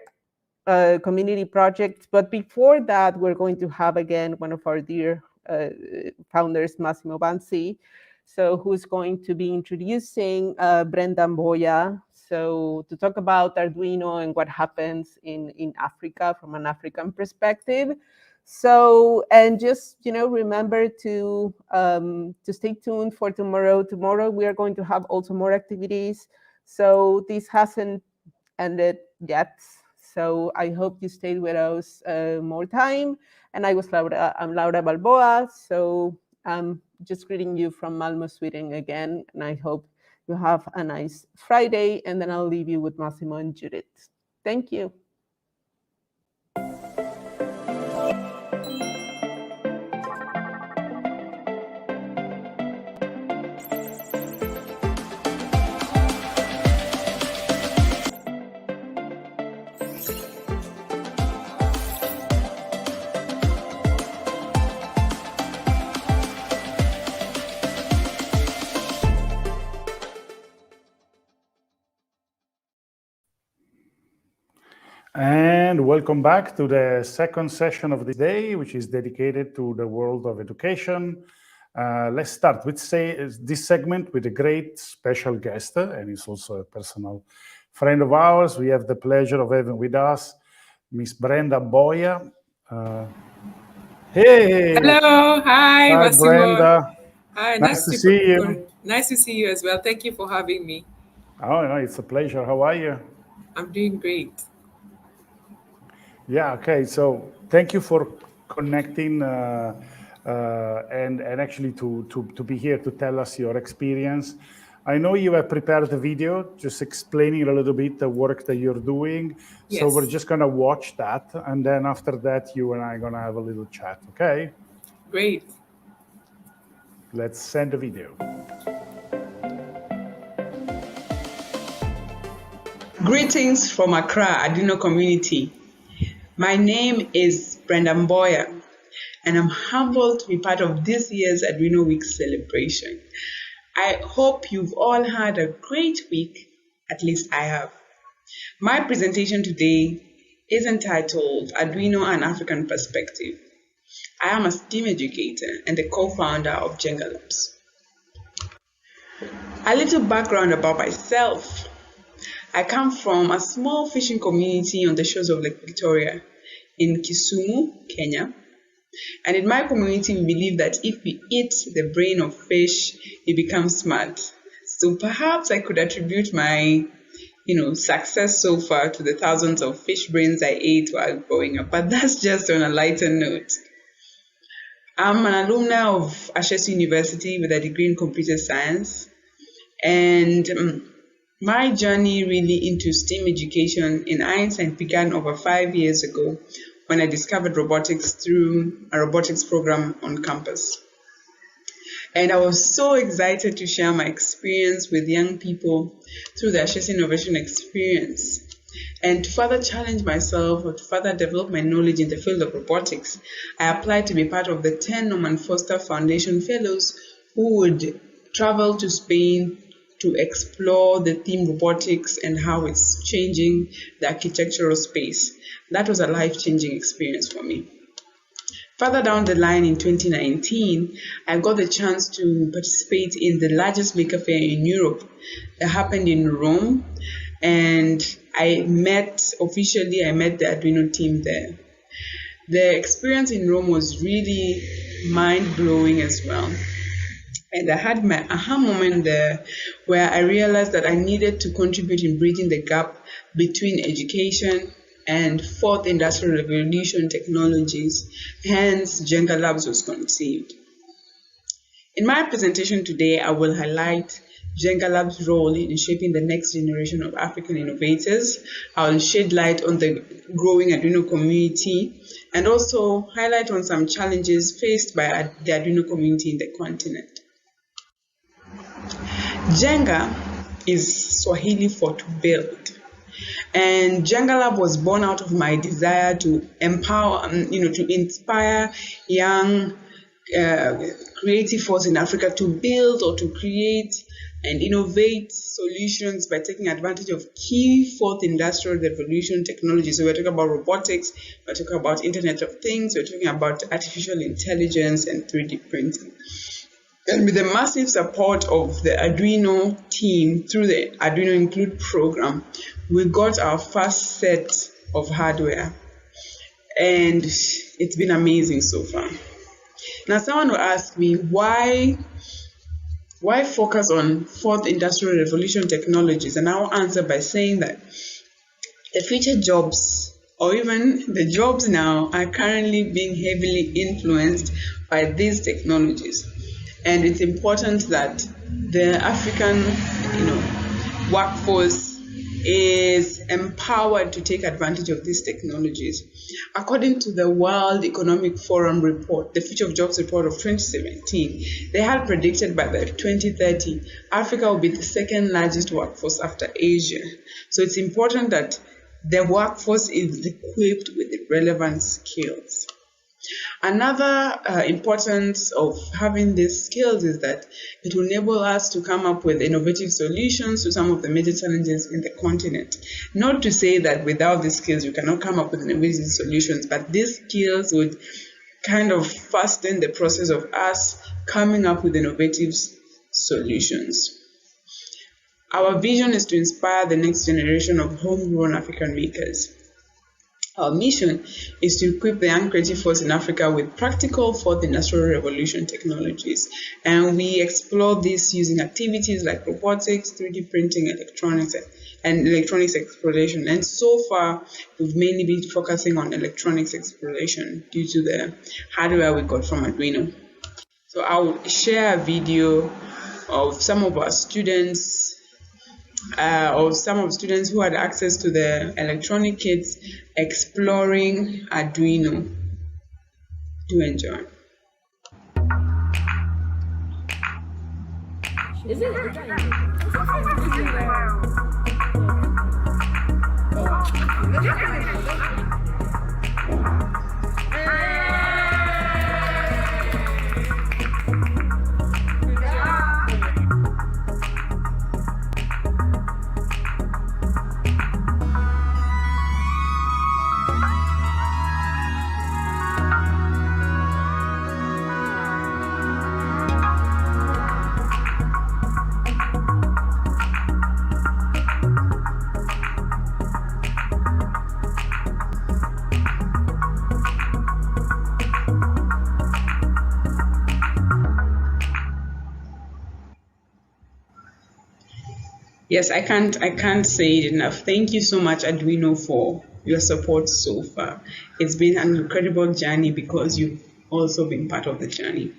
community projects. But before that, we're going to have again one of our dear founders, Massimo Banzi, so who's going to be introducing Brenda Mboya. So to talk about Arduino and what happens in Africa from an African perspective. So, and just, remember to stay tuned for tomorrow. Tomorrow, we are going to have also more activities. So this hasn't ended yet. So I hope you stayed with us more time. And I'm Laura Balboa. So I'm just greeting you from Malmö, Sweden again. And I hope you have a nice Friday. And then I'll leave you with Massimo and Judith. Thank you. And welcome back to the second session of the day, which is dedicated to the world of education. Let's start with this segment with a great special guest, and he's also a personal friend of ours. We have the pleasure of having with us Miss Brenda Mboya. Hey! Hello, hi, Hi, Massimo. Brenda. Hi, Nice to see you. Nice to see you as well. Thank you for having me. Oh, no, it's a pleasure. How are you? I'm doing great. Yeah, okay. So thank you for connecting and actually to be here to tell us your experience. I know you have prepared a video just explaining a little bit the work that you're doing. Yes. So we're just going to watch that. And then after that, you and I are going to have a little chat, okay? Great. Let's send the video. Greetings from Accra, Arduino community. My name is Brenda Mboya, and I'm humbled to be part of this year's Arduino Week celebration. I hope you've all had a great week, at least I have. My presentation today is entitled Arduino and African Perspective. I am a STEAM educator and the co-founder of Jenga Labs. A little background about myself. I come from a small fishing community on the shores of Lake Victoria in Kisumu, Kenya. And in my community, we believe that if we eat the brain of fish, it becomes smart. So perhaps I could attribute my, success so far to the thousands of fish brains I ate while growing up. But that's just on a lighter note. I'm an alumna of Ashesi University with a degree in computer science. And My journey really into STEAM education in Einstein began over 5 years ago when I discovered robotics through a robotics program on campus. And I was so excited to share my experience with young people through the Ashes Innovation Experience. And to further challenge myself or to further develop my knowledge in the field of robotics, I applied to be part of the 10 Norman Foster Foundation Fellows who would travel to Spain to explore the theme robotics and how it's changing the architectural space. That was a life-changing experience for me. Further down the line in 2019, I got the chance to participate in the largest maker fair in Europe. It happened in Rome, and I met the Arduino team there. The experience in Rome was really mind-blowing as well. And I had my aha moment there where I realized that I needed to contribute in bridging the gap between education and fourth industrial revolution technologies. Hence, Jenga Labs was conceived. In my presentation today, I will highlight Jenga Labs' role in shaping the next generation of African innovators. I will shed light on the growing Arduino community and also highlight on some challenges faced by the Arduino community in the continent. Jenga is Swahili for to build. And Jenga Lab was born out of my desire to empower, to inspire young creative force in Africa to build or to create and innovate solutions by taking advantage of key fourth industrial revolution technologies. So we're talking about robotics, we're talking about Internet of Things, we're talking about artificial intelligence and 3D printing. And with the massive support of the Arduino team through the Arduino Include program, we got our first set of hardware. And it's been amazing so far. Now, someone will ask me, why focus on fourth industrial revolution technologies? And I'll answer by saying that the future jobs, or even the jobs now, are currently being heavily influenced by these technologies. And it's important that the African, workforce is empowered to take advantage of these technologies. According to the World Economic Forum report, the Future of Jobs report of 2017, they had predicted by the 2030, Africa will be the second largest workforce after Asia. So it's important that the workforce is equipped with the relevant skills. Another importance of having these skills is that it will enable us to come up with innovative solutions to some of the major challenges in the continent. Not to say that without these skills you cannot come up with innovative solutions, but these skills would kind of fasten the process of us coming up with innovative solutions. Our vision is to inspire the next generation of homegrown African makers. Our mission is to equip the young creative force in Africa with practical fourth industrial revolution technologies. And we explore this using activities like robotics, 3D printing, electronics, and electronics exploration. And so far, we've mainly been focusing on electronics exploration due to the hardware we got from Arduino. So I'll share a video of some of our students who had access to the electronic kits exploring Arduino. Do enjoy. Yes, I can't say it enough. Thank you so much, Arduino, for your support so far. It's been an incredible journey because you've also been part of the journey.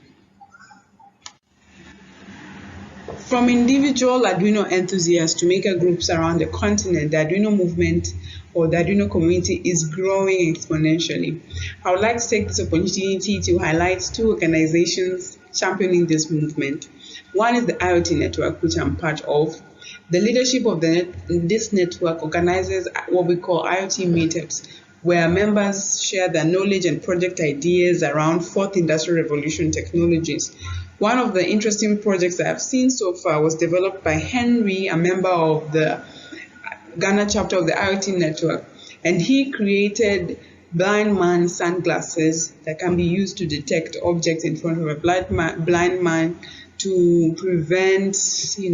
From individual Arduino enthusiasts to maker groups around the continent, the Arduino movement or the Arduino community is growing exponentially. I would like to take this opportunity to highlight two organizations championing this movement. One is the IoT network, which I'm part of. The leadership of this network organizes what we call IoT meetups, where members share their knowledge and project ideas around fourth industrial revolution technologies. One of the interesting projects that I've seen so far was developed by Henry, a member of the Ghana chapter of the IoT network, and he created blind man sunglasses that can be used to detect objects in front of a blind man to prevent,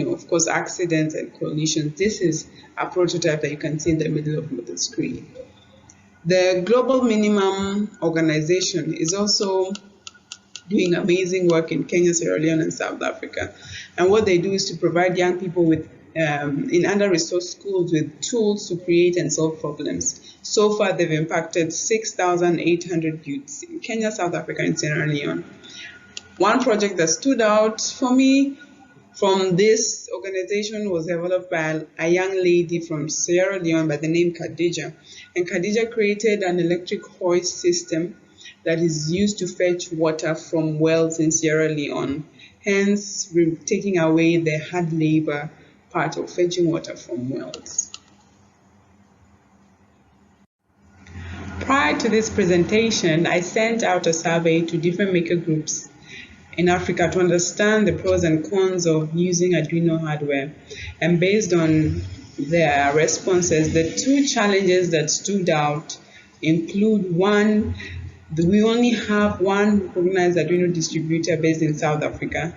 of course, accidents and collisions. This is a prototype that you can see in the middle of the screen. The Global Minimum Organization is also doing amazing work in Kenya, Sierra Leone, and South Africa. And what they do is to provide young people with in under-resourced schools with tools to create and solve problems. So far, they've impacted 6,800 youths in Kenya, South Africa, and Sierra Leone. One project that stood out for me from this organization was developed by a young lady from Sierra Leone by the name Khadija. And Khadija created an electric hoist system that is used to fetch water from wells in Sierra Leone, hence taking away the hard labor part of fetching water from wells. Prior to this presentation, I sent out a survey to different maker groups in Africa to understand the pros and cons of using Arduino hardware. And based on their responses, the two challenges that stood out include one, we only have one recognized Arduino distributor based in South Africa,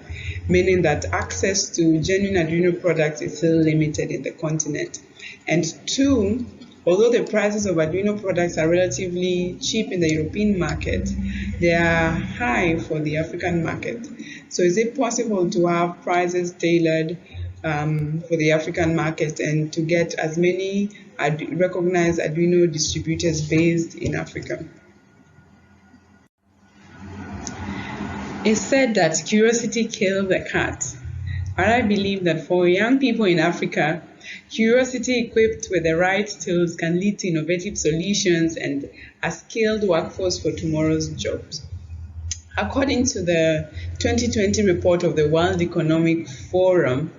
meaning that access to genuine Arduino products is still limited in the continent. And two, although the prices of Arduino products are relatively cheap in the European market, they are high for the African market. So is it possible to have prices tailored for the African market and to get as many recognized Arduino distributors based in Africa? It's said that curiosity kills the cat. And I believe that for young people in Africa, curiosity equipped with the right tools can lead to innovative solutions and a skilled workforce for tomorrow's jobs. According to the 2020 report of the World Economic Forum,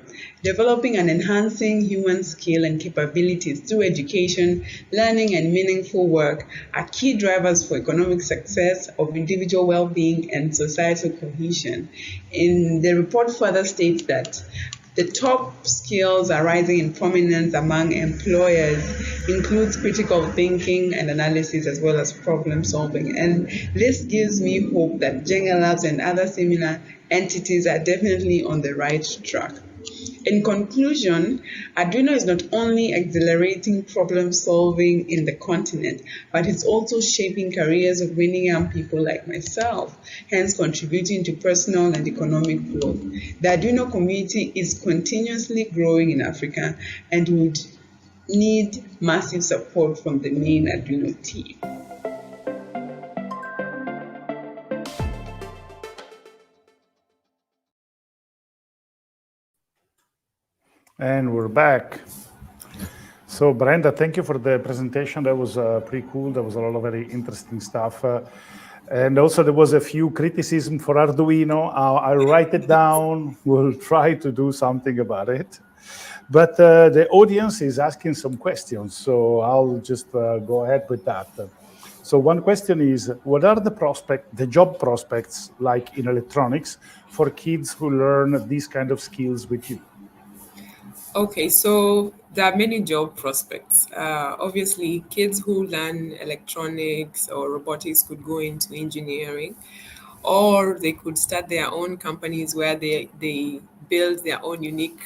developing and enhancing human skill and capabilities through education, learning, and meaningful work are key drivers for economic success of individual well-being and societal cohesion. In the report further states that the top skills arising in prominence among employers includes critical thinking and analysis as well as problem solving. And this gives me hope that Jenga Labs and other similar entities are definitely on the right track. In conclusion, Arduino is not only accelerating problem solving in the continent, but it's also shaping careers of many young people like myself, hence contributing to personal and economic growth. The Arduino community is continuously growing in Africa and would need massive support from the main Arduino team. And we're back. So Brenda, thank you for the presentation. That was pretty cool. There was a lot of very interesting stuff. And also there was a few criticism for Arduino. I'll write it down. We'll try to do something about it. But the audience is asking some questions. So I'll just go ahead with that. So one question is, what are the job prospects like in electronics for kids who learn these kind of skills with you? Okay, so there are many job prospects. Obviously, kids who learn electronics or robotics could go into engineering, or they could start their own companies where they build their own unique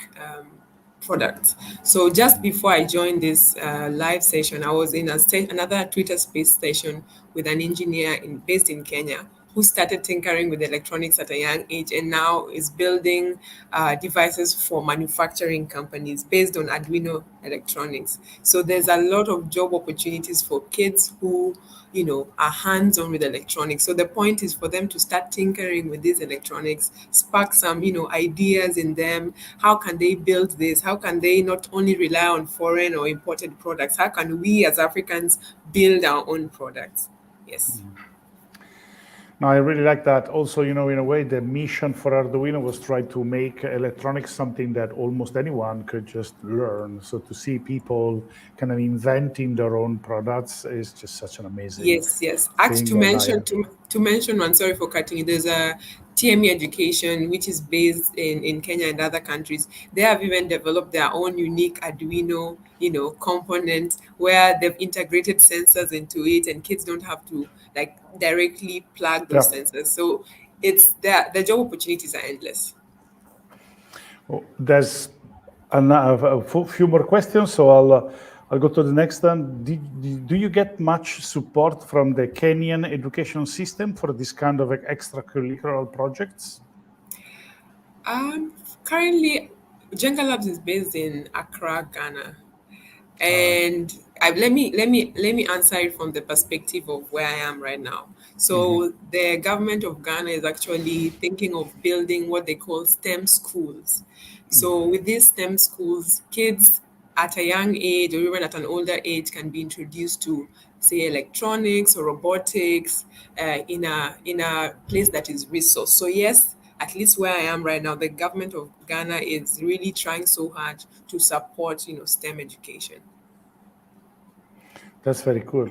products. So just before I joined this live session, I was in another Twitter space session with an engineer based in Kenya who started tinkering with electronics at a young age and now is building devices for manufacturing companies based on Arduino electronics. So there's a lot of job opportunities for kids who, are hands-on with electronics. So the point is for them to start tinkering with these electronics, spark some, ideas in them. How can they build this? How can they not only rely on foreign or imported products? How can we as Africans build our own products? Yes. No, I really like that. Also, in a way, the mission for Arduino was try to make electronics something that almost anyone could just learn. So to see people kind of inventing their own products is just such an amazing Yes. Actually, to mention one, sorry for cutting you, there's a TME Education, which is based in Kenya and other countries. They have even developed their own unique Arduino, component where they've integrated sensors into it, and kids don't have to directly plug those sensors. So it's the job opportunities are endless. There's a few more questions, so I'll go to the next one. Do you get much support from the Kenyan education system for this kind of extracurricular projects? Currently, Jenga Labs is based in Accra, Ghana, and let me answer it from the perspective of where I am right now. So the government of Ghana is actually thinking of building what they call STEM schools. So with these STEM schools, kids at a young age or even at an older age can be introduced to, say, electronics or robotics in a place that is resourced. So yes, at least where I am right now, the government of Ghana is really trying so hard to support, STEM education. That's very cool.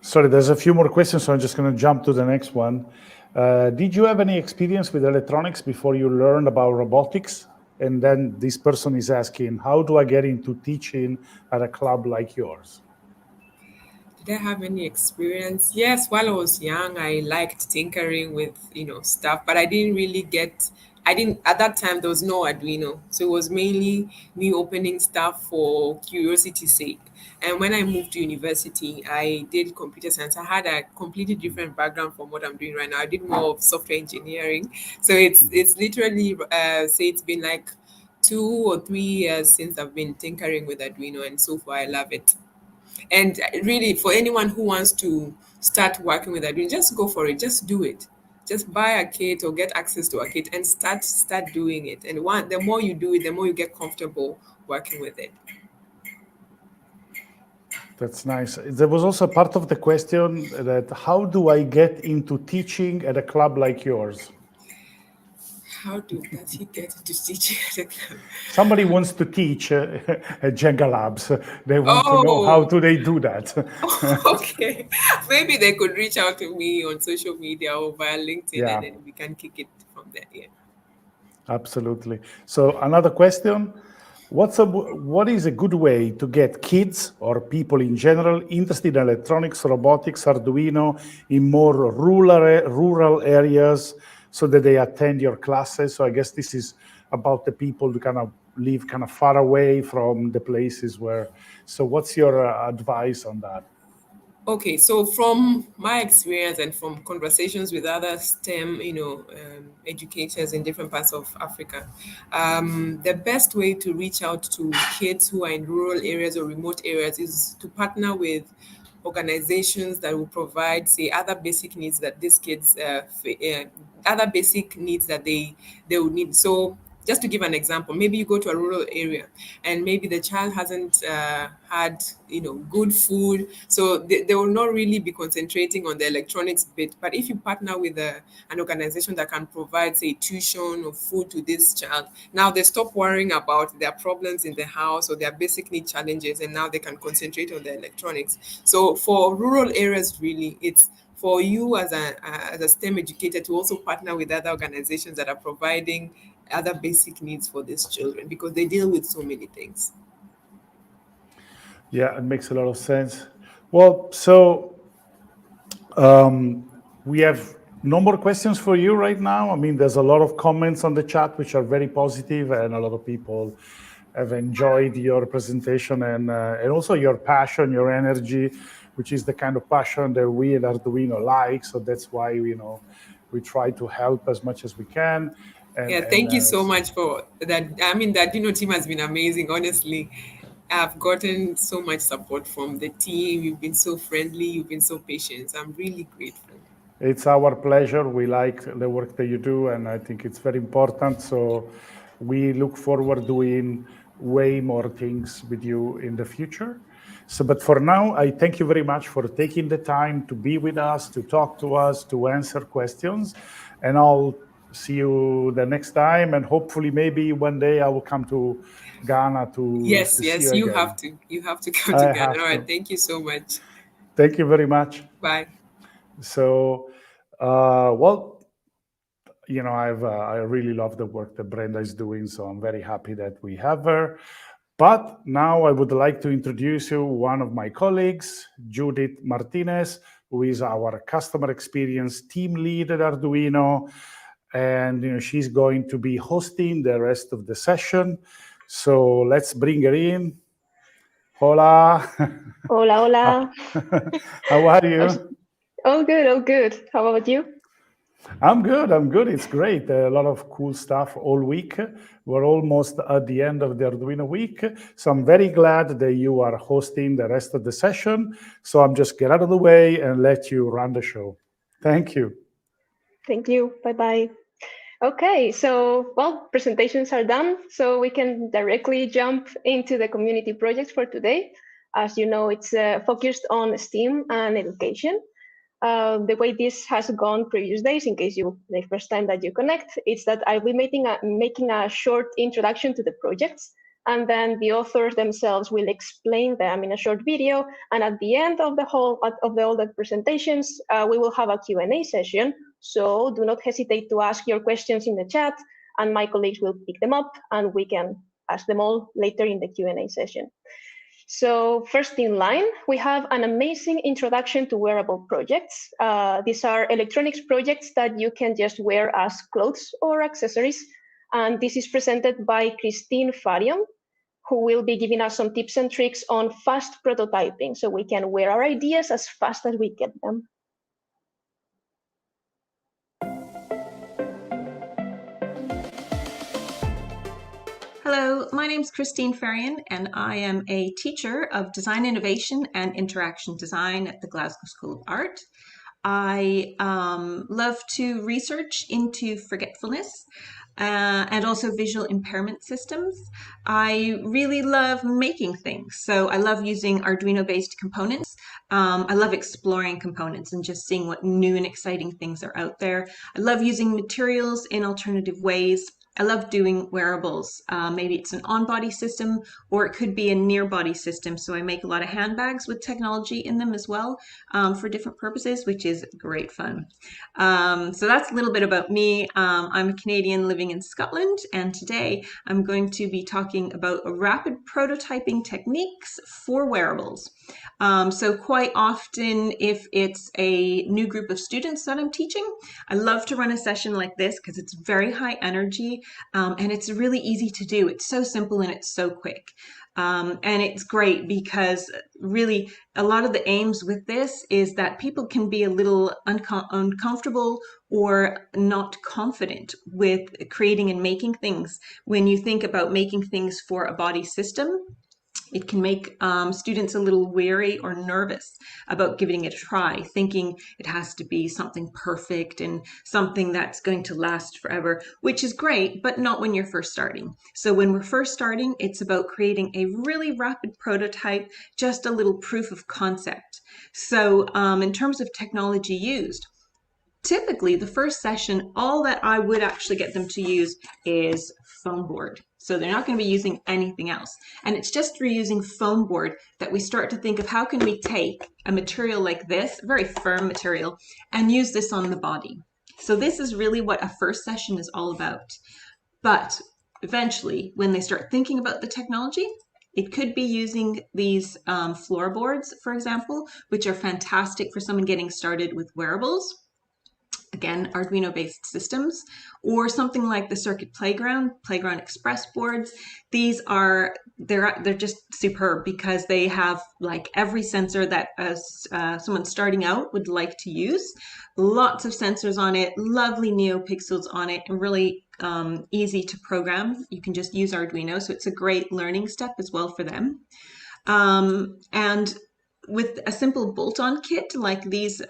Sorry, there's a few more questions, so I'm just going to jump to the next one. Did you have any experience with electronics before you learned about robotics? And then this person is asking, how do I get into teaching at a club like yours? Did I have any experience? Yes, while I was young, I liked tinkering with, stuff, but I didn't really at that time, there was no Arduino. So it was mainly me opening stuff for curiosity's sake. And when I moved to university, I did computer science. I had a completely different background from what I'm doing right now. I did more of software engineering. So it's literally, say it's been like 2 or 3 years since I've been tinkering with Arduino, and so far I love it. And really, for anyone who wants to start working with Arduino, just go for it. Just do it. Just buy a kit or get access to a kit and start doing it. And the more you do it, the more you get comfortable working with it. That's nice. There was also part of the question that how do I get into teaching at a club like yours? How does he get into teaching at a club? Somebody wants to teach at Jenga Labs. They want to know how do they do that. Okay. Maybe they could reach out to me on social media or via LinkedIn, and then we can kick it from there. Yeah. Absolutely. So another question. What is a good way to get kids or people in general interested in electronics, robotics, Arduino in more rural areas so that they attend your classes? So I guess this is about the people who kind of live kind of far away from the places where. So what's your advice on that? Okay, so from my experience and from conversations with other STEM, educators in different parts of Africa, the best way to reach out to kids who are in rural areas or remote areas is to partner with organizations that will provide, say, other basic needs that these kids, other basic needs that they would need. So just to give an example, maybe you go to a rural area and maybe the child hasn't had, good food. So they will not really be concentrating on the electronics bit. But if you partner with an organization that can provide, say, tuition or food to this child, now they stop worrying about their problems in the house or their basic need challenges, and now they can concentrate on the electronics. So for rural areas, really, it's for you as a STEM educator to also partner with other organizations that are providing other basic needs for these children, because they deal with so many things. Yeah, it makes a lot of sense. Well, so we have no more questions for you right now. I mean, there's a lot of comments on the chat which are very positive, and a lot of people have enjoyed your presentation and also your passion, your energy. which is the kind of passion that we at Arduino like. So that's why, we try to help as much as we can. Thank you so much for that. I mean, the Arduino team has been amazing, honestly. I've gotten so much support from the team. You've been so friendly. You've been so patient. I'm really grateful. It's our pleasure. We like the work that you do, and I think it's very important. So we look forward doing way more things with you in the future. But for now, I thank you very much for taking the time to be with us, to talk to us, to answer questions. And I'll see you the next time. And hopefully, maybe one day I will come to Ghana to Yes, see you you again. have to. You have to come to Ghana. All right. Thank you so much. Thank you very much. Bye. So, well, I really love the work that Brenda is doing, so I'm very happy that we have her. But now I would like to introduce you one of my colleagues, Judith Martinez, who is our customer experience team lead at Arduino. And she's going to be hosting the rest of the session. So let's bring her in. Hola. Hola, hola. How are you? Oh, good, oh, good. How about you? I'm good. It's great. A lot of cool stuff all week. We're almost at the end of the Arduino week. So I'm very glad that you are hosting the rest of the session. So I'm just get out of the way and let you run the show. Thank you. Thank you. Bye-bye. Okay, so, well, presentations are done. So we can directly jump into the community project for today. As you know, it's focused on STEAM and education. The way this has gone previous days, in case the first time that you connect, is that I'll be making a short introduction to the projects, and then the authors themselves will explain them in a short video. And at the end of all the presentations, we will have a Q&A session. So do not hesitate to ask your questions in the chat, and my colleagues will pick them up, and we can ask them all later in the Q&A session. So first in line, we have an amazing introduction to wearable projects. These are electronics projects that you can just wear as clothes or accessories. And this is presented by Christine Farion, who will be giving us some tips and tricks on fast prototyping, so we can wear our ideas as fast as we get them. Hello, my name is Christine Farion, and I am a teacher of Design Innovation and Interaction Design at the Glasgow School of Art. I love to research into forgetfulness and also visual impairment systems. I really love making things, so I love using Arduino-based components. I love exploring components and just seeing what new and exciting things are out there. I love using materials in alternative ways. I love doing wearables. Maybe it's an on-body system, or it could be a near-body system. So I make a lot of handbags with technology in them as well for different purposes, which is great fun. So that's a little bit about me. I'm a Canadian living in Scotland, and today I'm going to be talking about rapid prototyping techniques for wearables. So quite often, if it's a new group of students that I'm teaching, I love to run a session like this because it's very high energy and it's really easy to do. It's so simple and it's so quick. And it's great because really a lot of the aims with this is that people can be a little uncomfortable or not confident with creating and making things. When you think about making things for a body system, it can make students a little wary or nervous about giving it a try, thinking it has to be something perfect and something that's going to last forever, which is great, but not when you're first starting. So when we're first starting, it's about creating a really rapid prototype, just a little proof of concept. So in terms of technology used, typically the first session, all that I would actually get them to use is foam board. So they're not going to be using anything else. And it's just through using foam board that we start to think of how can we take a material like this, very firm material, and use this on the body. So this is really what a first session is all about. But eventually, when they start thinking about the technology, it could be using these floorboards, for example, which are fantastic for someone getting started with wearables. again, Arduino-based systems, or something like the Circuit Playground Express boards. These are, they're just superb because they have like every sensor that someone starting out would like to use. Lots of sensors on it, lovely NeoPixels on it, and really easy to program. You can just use Arduino, so it's a great learning step as well for them. And with a simple bolt-on kit like these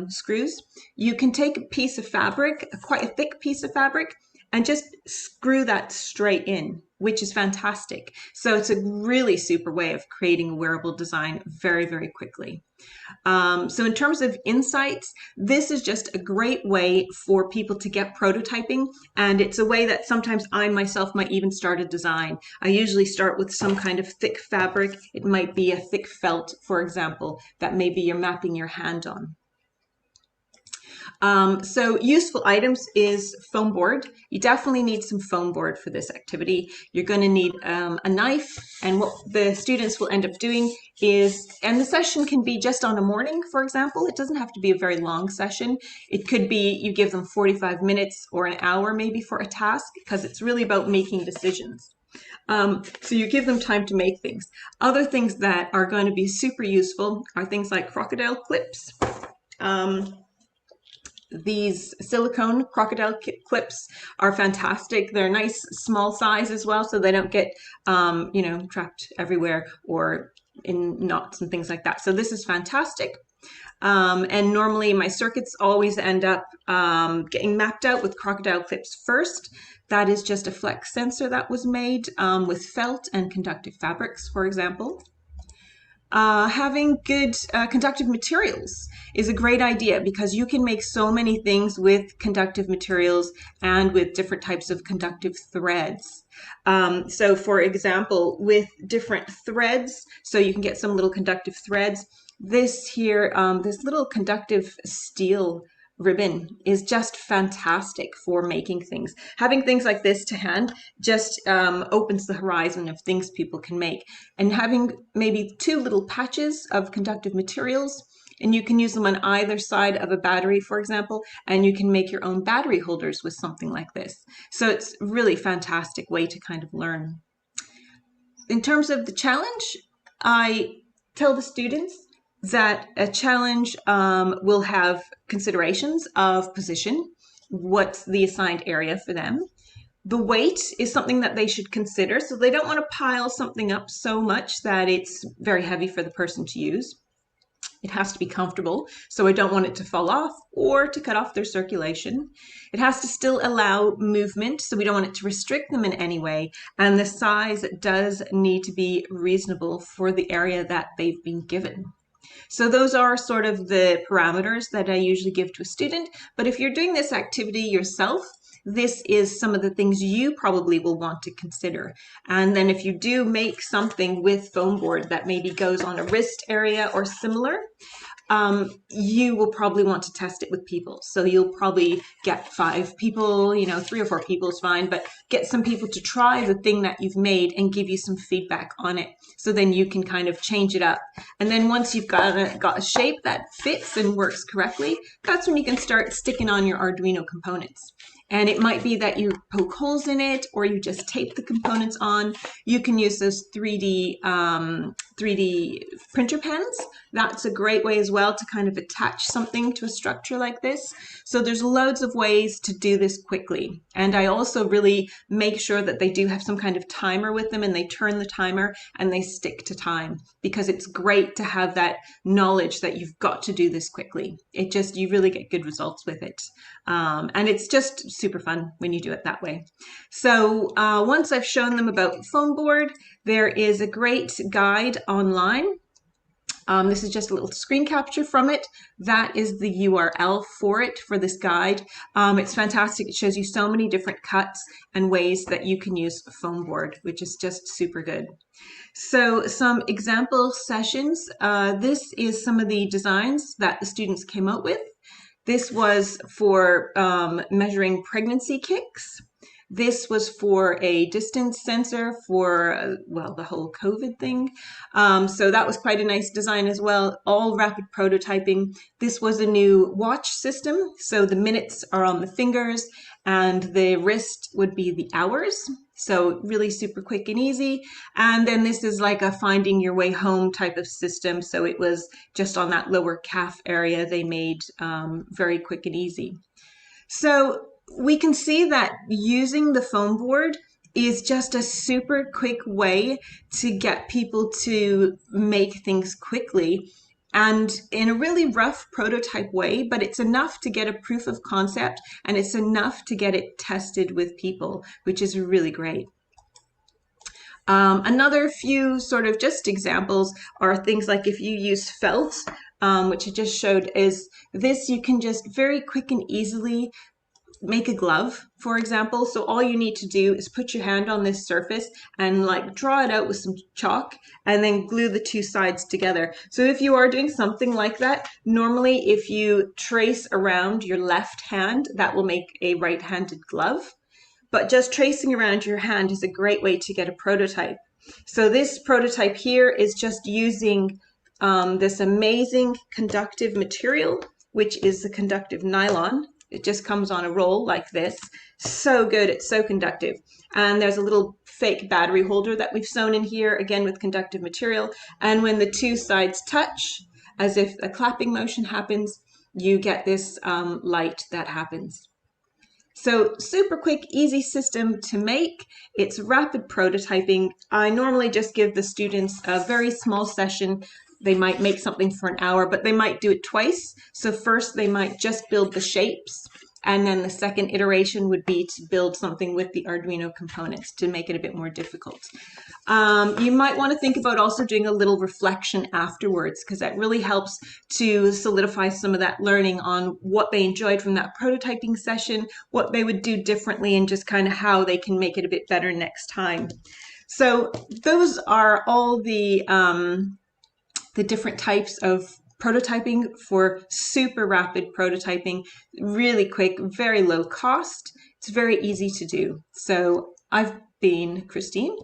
screws, you can take a piece of fabric, quite a thick piece of fabric, and just screw that straight in, which is fantastic. So it's a really super way of creating a wearable design very, very quickly. So in terms of insights, this is just a great way for people to get prototyping, and it's a way that sometimes I myself might even start a design. I usually start with some kind of thick fabric. It might be a thick felt, for example, that maybe you're mapping your hand on. So useful items is foam board. You definitely need some foam board for this activity. You're going to need a knife, and what the students will end up doing is, and the session can be just on a morning, for example. It doesn't have to be a very long session. It could be you give them 45 minutes or an hour maybe for a task, because it's really about making decisions. So you give them time to make things. Other things that are going to be super useful are things like crocodile clips. These silicone crocodile clips are fantastic. They're nice small size as well, so they don't get you know, trapped everywhere or in knots and things like that. So this is fantastic. And normally my circuits always end up getting mapped out with crocodile clips first. That is just a flex sensor that was made with felt and conductive fabrics, for example. Having good conductive materials is a great idea because you can make so many things with conductive materials and with different types of conductive threads. So for example, with different threads, so you can get some little conductive threads. This here, this little conductive steel ribbon is just fantastic for making things. Having things like this to hand just opens the horizon of things people can make. And having maybe 2 little patches of conductive materials, and you can use them on either side of a battery, for example, and you can make your own battery holders with something like this. So it's a really fantastic way to kind of learn. In terms of the challenge, I tell the students that a challenge will have considerations of position, what's the assigned area for them. The weight is something that they should consider, so they don't want to pile something up so much that it's very heavy for the person to use. It has to be comfortable, so I don't want it to fall off or to cut off their circulation. It has to still allow movement, so we don't want it to restrict them in any way. And the size does need to be reasonable for the area that they've been given. So those are sort of the parameters that I usually give to a student. But if you're doing this activity yourself, this is some of the things you probably will want to consider. And then if you do make something with foam board that maybe goes on a wrist area or similar, you will probably want to test it with people. So you'll probably get 5 people, you know, 3 or 4 people is fine, but get some people to try the thing that you've made and give you some feedback on it. So then you can kind of change it up. And then once you've got a shape that fits and works correctly, that's when you can start sticking on your Arduino components. And it might be that you poke holes in it or you just tape the components on. You can use those 3D printer pens. That's a great way as well to kind of attach something to a structure like this. So there's loads of ways to do this quickly. And I also really make sure that they do have some kind of timer with them and they turn the timer and they stick to time, because it's great to have that knowledge that you've got to do this quickly. It just, you really get good results with it. And it's just super fun when you do it that way. So once I've shown them about foam board, there is a great guide online. This is just a little screen capture from it. That is the URL for it, for this guide. It's fantastic. It shows you so many different cuts and ways that you can use foam board, which is just super good. So some example sessions. This is some of the designs that the students came out with. This was for measuring pregnancy kicks. This was for a distance sensor for, well, the whole COVID thing. So that was quite a nice design as well, all rapid prototyping. This was a new watch system. So the minutes are on the fingers and the wrist would be the hours. So really super quick and easy. And then this is like a finding your way home type of system. So it was just on that lower calf area they made very quick and easy. So we can see that using the foam board is just a super quick way to get people to make things quickly and in a really rough prototype way, but it's enough to get a proof of concept and it's enough to get it tested with people, which is really great. Another few sort of just examples are things like if you use felt, which I just showed, is this you can just very quick and easily make a glove, for example. So all you need to do is put your hand on this surface and like draw it out with some chalk and then glue the two sides together. So if you are doing something like that, normally if you trace around your left hand, that will make a right-handed glove. But just tracing around your hand is a great way to get a prototype. So this prototype here is just using this amazing conductive material, which is the conductive nylon. It just comes on a roll like this. So good, it's so conductive. And there's a little fake battery holder that we've sewn in here, again with conductive material. And when the two sides touch, as if a clapping motion happens, you get this light that happens. So super quick, easy system to make. It's rapid prototyping. I normally just give the students a very small session. They might make something for an hour, but they might do it twice. So first they might just build the shapes, and then the second iteration would be to build something with the Arduino components to make it a bit more difficult. You might want to think about also doing a little reflection afterwards, because that really helps to solidify some of that learning on what they enjoyed from that prototyping session, what they would do differently, and just kind of how they can make it a bit better next time. So those are all the different types of prototyping for super rapid prototyping, really quick, very low cost. It's very easy to do. So I've been Christine.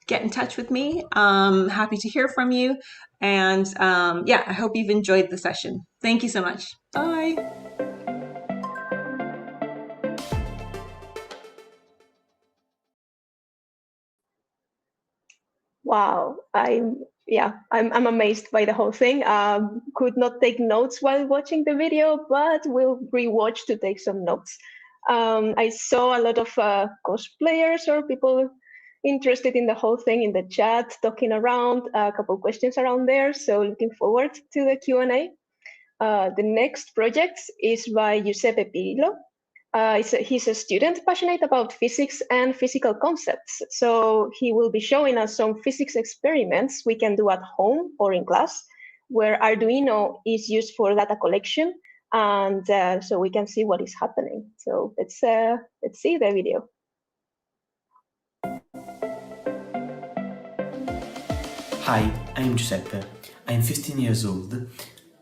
Get in touch with me. Happy to hear from you. And yeah, I hope you've enjoyed the session. Thank you so much. Bye. Wow, I'm amazed by the whole thing. Could not take notes while watching the video, but will rewatch to take some notes. I saw a lot of cosplayers or people interested in the whole thing in the chat, talking around, a couple questions around there. So looking forward to the Q&A. The next project is by Giuseppe Pirillo. He's a student passionate about physics and physical concepts. So he will be showing us some physics experiments we can do at home or in class, where Arduino is used for data collection, and so we can see what is happening. So let's see the video. Hi, I'm Giuseppe. I'm 15 years old.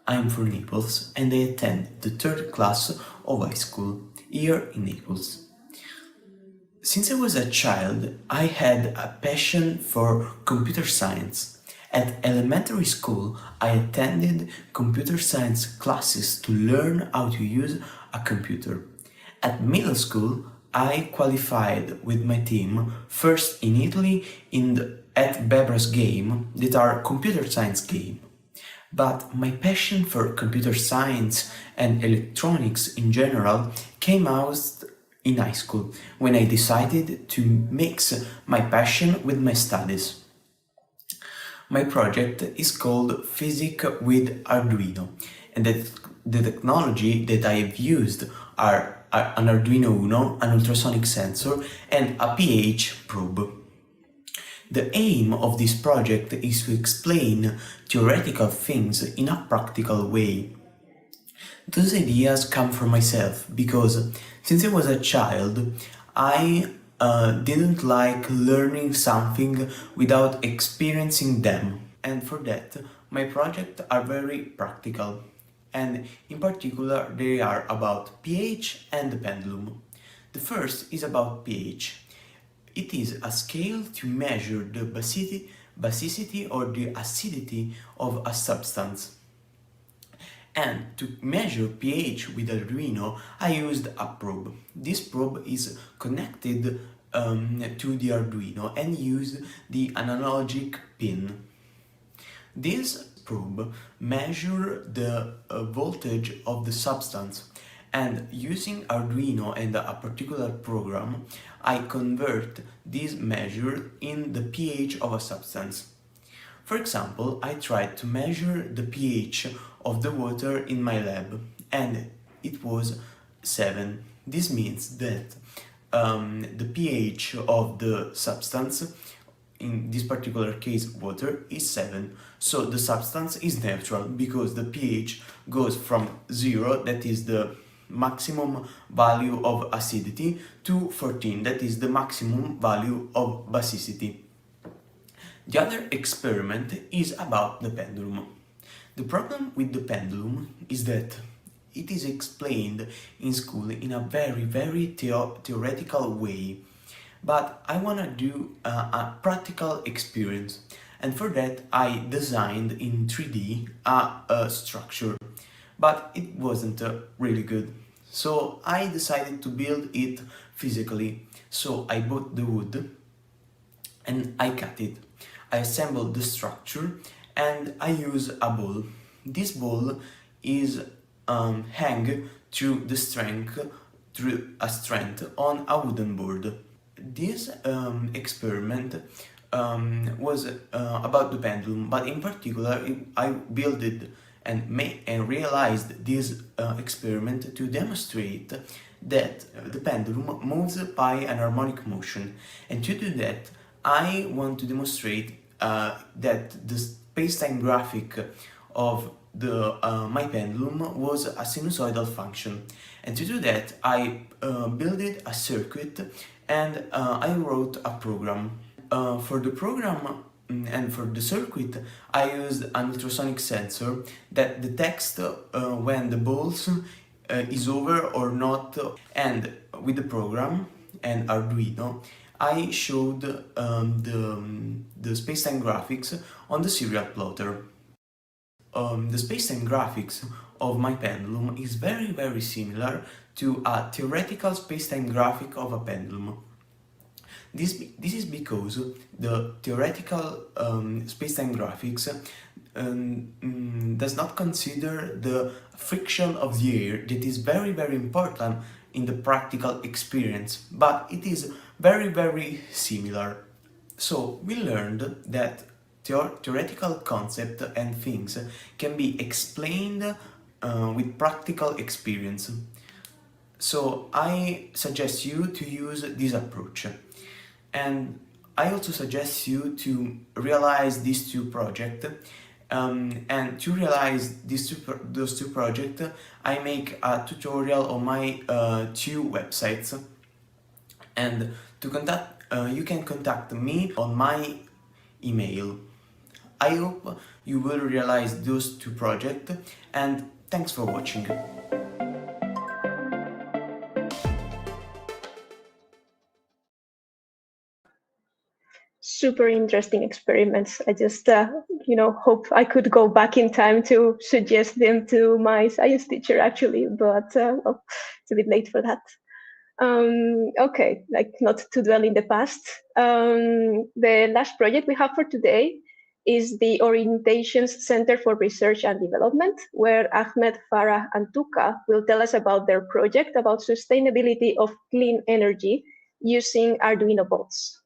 I'm from Naples and I attend the 3rd class of high school here in Naples. Since I was a child, I had a passion for computer science. At elementary school, I attended computer science classes to learn how to use a computer. At middle school, I qualified with my team first in Italy in the Bebra's game, that are computer science game. But my passion for computer science and electronics in general came out in high school, when I decided to mix my passion with my studies. My project is called Physics with Arduino, and the technology that I have used are an Arduino Uno, an ultrasonic sensor, and a pH probe. The aim of this project is to explain theoretical things in a practical way. Those ideas come from myself because since I was a child, I didn't like learning something without experiencing them, and for that my projects are very practical, and in particular they are about pH and the pendulum. The first is about pH. It is a scale to measure the basicity or the acidity of a substance. And to measure pH with Arduino, I used a probe. This probe is connected to the Arduino and used the analogic pin. This probe measures the voltage of the substance, and using Arduino and a particular program, I convert this measure in the pH of a substance. For example, I tried to measure the pH of the water in my lab, and it was 7. This means that the pH of the substance, in this particular case water, is 7. So the substance is neutral because the pH goes from 0, that is the maximum value of acidity, to 14, that is the maximum value of basicity. The other experiment is about the pendulum. The problem with the pendulum is that it is explained in school in a very theoretical way, but I want to do a practical experience, and for that I designed in 3D a structure, but it wasn't really good. So I decided to build it physically. So I bought the wood and I cut it. I assembled the structure and I use a ball. This ball is hang through a strength on a wooden board. This experiment was about the pendulum, but in particular I built it and realized this experiment to demonstrate that the pendulum moves by an harmonic motion, and to do that I want to demonstrate that the space-time graphic of my pendulum was a sinusoidal function, and to do that I built a circuit and I wrote a program. For the program and for the circuit I used an ultrasonic sensor that detects when the pulse is over or not, and with the program and Arduino I showed the space-time graphics on the serial plotter. The space-time graphics of my pendulum is very similar to a theoretical space-time graphic of a pendulum. This is because the theoretical space-time graphics does not consider the friction of the air that is very important in the practical experience, but it is very similar. So we learned that theoretical concepts and things can be explained with practical experience. So I suggest you to use this approach. And I also suggest you to realize these two projects, and to realize those two projects I make a tutorial on my 2 websites, and to contact you can contact me on my email. I hope you will realize those 2 projects, and thanks for watching. Super interesting experiments. I just, hope I could go back in time to suggest them to my science teacher, actually, but well, it's a bit late for that. Okay, like not to dwell in the past. The last project we have for today is the Orientations Center for Research and Development, where Ahmed, Farah, and Tuka will tell us about their project about sustainability of clean energy using Arduino boards.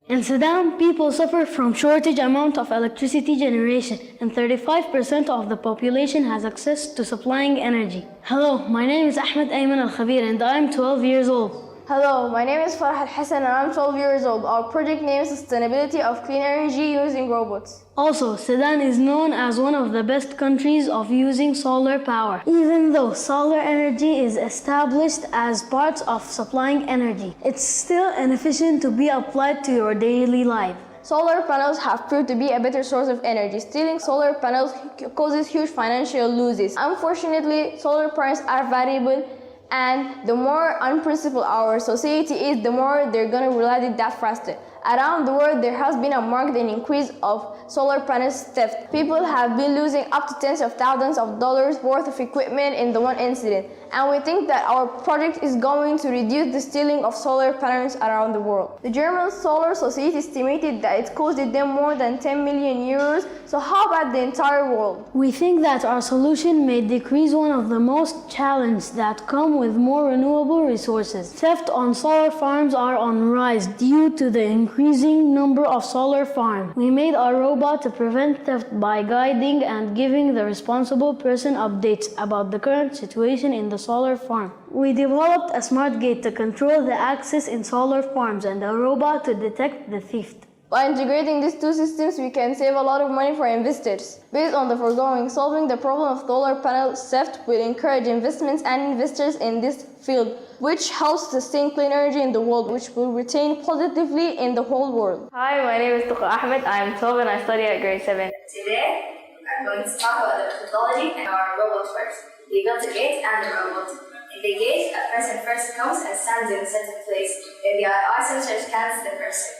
In Sudan, people suffer from shortage amount of electricity generation, and 35% of the population has access to supplying energy. Hello, my name is Ahmed Ayman Al-Khabir and I am 12 years old. Hello, my name is Farah Hassan and I'm 12 years old. Our project name is Sustainability of Clean Energy Using Robots. Also, Sudan is known as one of the best countries of using solar power. Even though solar energy is established as part of supplying energy, it's still inefficient to be applied to your daily life. Solar panels have proved to be a better source of energy. Stealing solar panels causes huge financial losses. Unfortunately, solar panels are variable, and the more unprincipled our society is, the more they're going to realize it that faster. Around the world, there has been a marked increase of solar panels theft. People have been losing up to tens of thousands of dollars worth of equipment in the one incident. And we think that our project is going to reduce the stealing of solar panels around the world. The German Solar Society estimated that it costed them more than 10 million euros. So how about the entire world? We think that our solution may decrease one of the most challenges that come with more renewable resources. Theft on solar farms are on rise due to the increasing number of solar farms. We made our robot to prevent theft by guiding and giving the responsible person updates about the current situation in the solar farm. We developed a smart gate to control the access in solar farms and a robot to detect the theft. By integrating these two systems, we can save a lot of money for investors. Based on the foregoing, solving the problem of solar panel theft will encourage investments and investors in this field, which helps sustain clean energy in the world, which will retain positively in the whole world. Hi, my name is Tuqa Ahmed. I am 12 and I study at grade 7. Today, I'm going to talk about the methodology and our robot works. We built a gate and a robot. In the gate, a person first comes and stands in a certain place. Then the eye sensor scans the person.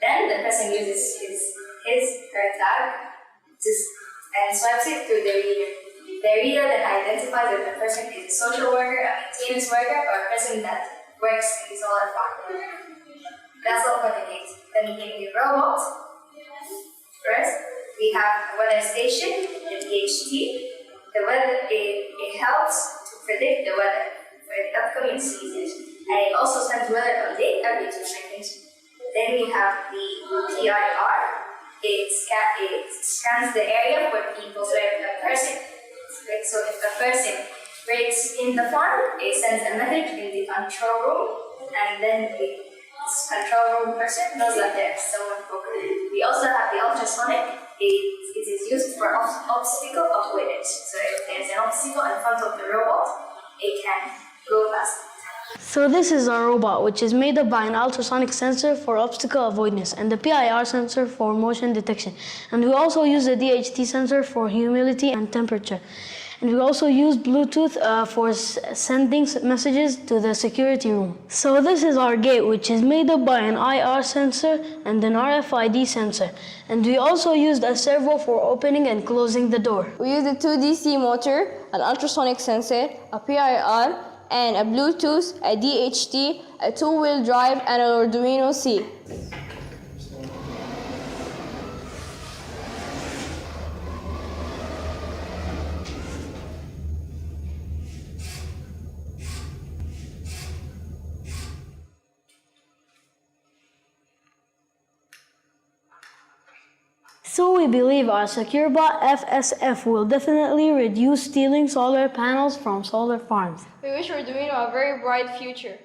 Then the person uses her tag and swipes it through the reader. The reader then identifies if the person is a social worker, a maintenance worker, or a person that works in the solar farm. That's all for the gate. Then in the robot, first we have a weather station, the BETT. The weather, it helps to predict the weather for the upcoming seasons, and it also sends weather update every 2 seconds. Then we have the PIR. It scans the area for people. So if a person breaks in the farm, it sends a message in the control room, and then the control room person knows that there's someone broken. We also have the ultrasonic. It is used for obstacle avoidance. So if there's an obstacle in front of the robot, it can go past. So this is our robot, which is made up by an ultrasonic sensor for obstacle avoidance and the PIR sensor for motion detection. And we also use the DHT sensor for humidity and temperature. And we also use Bluetooth for sending messages to the security room. So this is our gate, which is made up by an IR sensor and an RFID sensor. And we also used a servo for opening and closing the door. We used a 2DC motor, an ultrasonic sensor, a PIR, and a Bluetooth, a DHT, a two-wheel drive, and an Arduino C. So we believe our SecureBot FSF will definitely reduce stealing solar panels from solar farms. We wish Arduino a very bright future.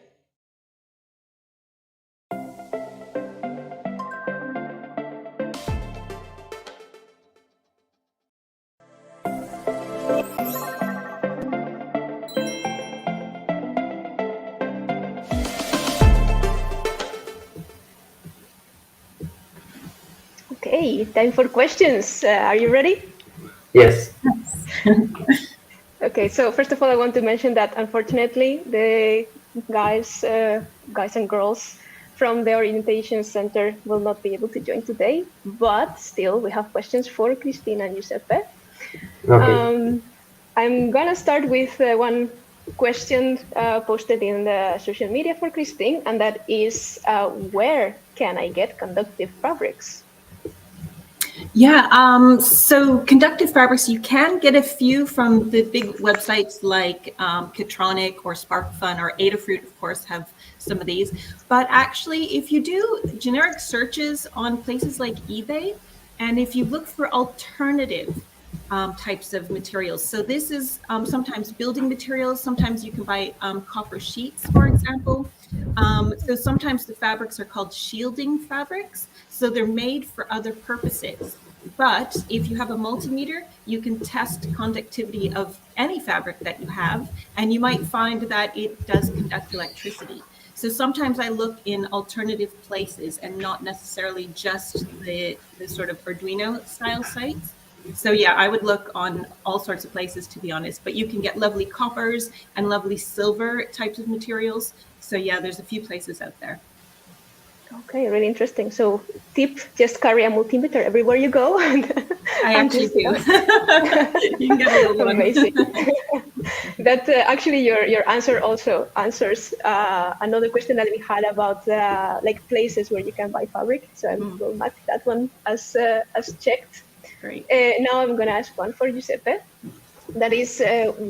Okay, time for questions. Are you ready? Yes. Okay, so first of all, I want to mention that unfortunately, the guys and girls from the Orientation Center will not be able to join today, but still we have questions for Christine and Giuseppe. Okay. I'm gonna start with one question posted in the social media for Christine, and that is, where can I get conductive fabrics? Yeah, so Conductive Fabrics, you can get a few from the big websites like Katronic or SparkFun or Adafruit, of course, have some of these. But actually, if you do generic searches on places like eBay, and if you look for alternative types of materials. So this is sometimes building materials. Sometimes you can buy copper sheets, for example. So sometimes the fabrics are called shielding fabrics. So they're made for other purposes. But if you have a multimeter, you can test conductivity of any fabric that you have, and you might find that it does conduct electricity. So sometimes I look in alternative places and not necessarily just the sort of Arduino style sites. So yeah, I would look on all sorts of places, to be honest, but you can get lovely coppers and lovely silver types of materials. So yeah, there's a few places out there. Okay, really interesting. So tip, just carry a multimeter everywhere you go. I actually do. You can get a little one. Amazing. That actually your answer also answers another question that we had about like places where you can buy fabric. So I will mark that one as checked. Great. Now I'm going to ask one for Giuseppe. That is,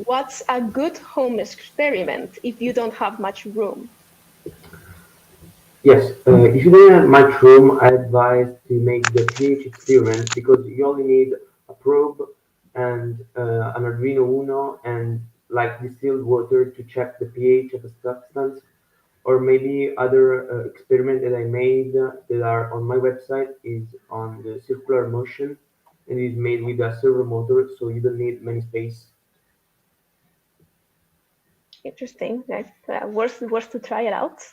what's a good home experiment if you don't have much room? Yes, if you don't have much room, I advise to make the pH experiment because you only need a probe and an Arduino Uno and like distilled water to check the pH of a substance, or maybe other experiment that I made that are on my website is on the circular motion and is made with a servo motor, so you don't need many space. Interesting. Nice. Worth to try it out.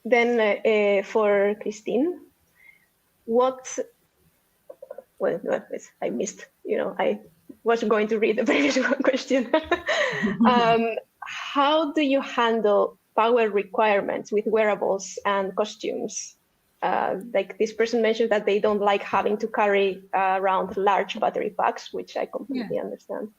Then for Christine, I missed, I was going to read the previous question. How do you handle power requirements with wearables and costumes? Like this person mentioned that they don't like having to carry around large battery packs, which I completely understand.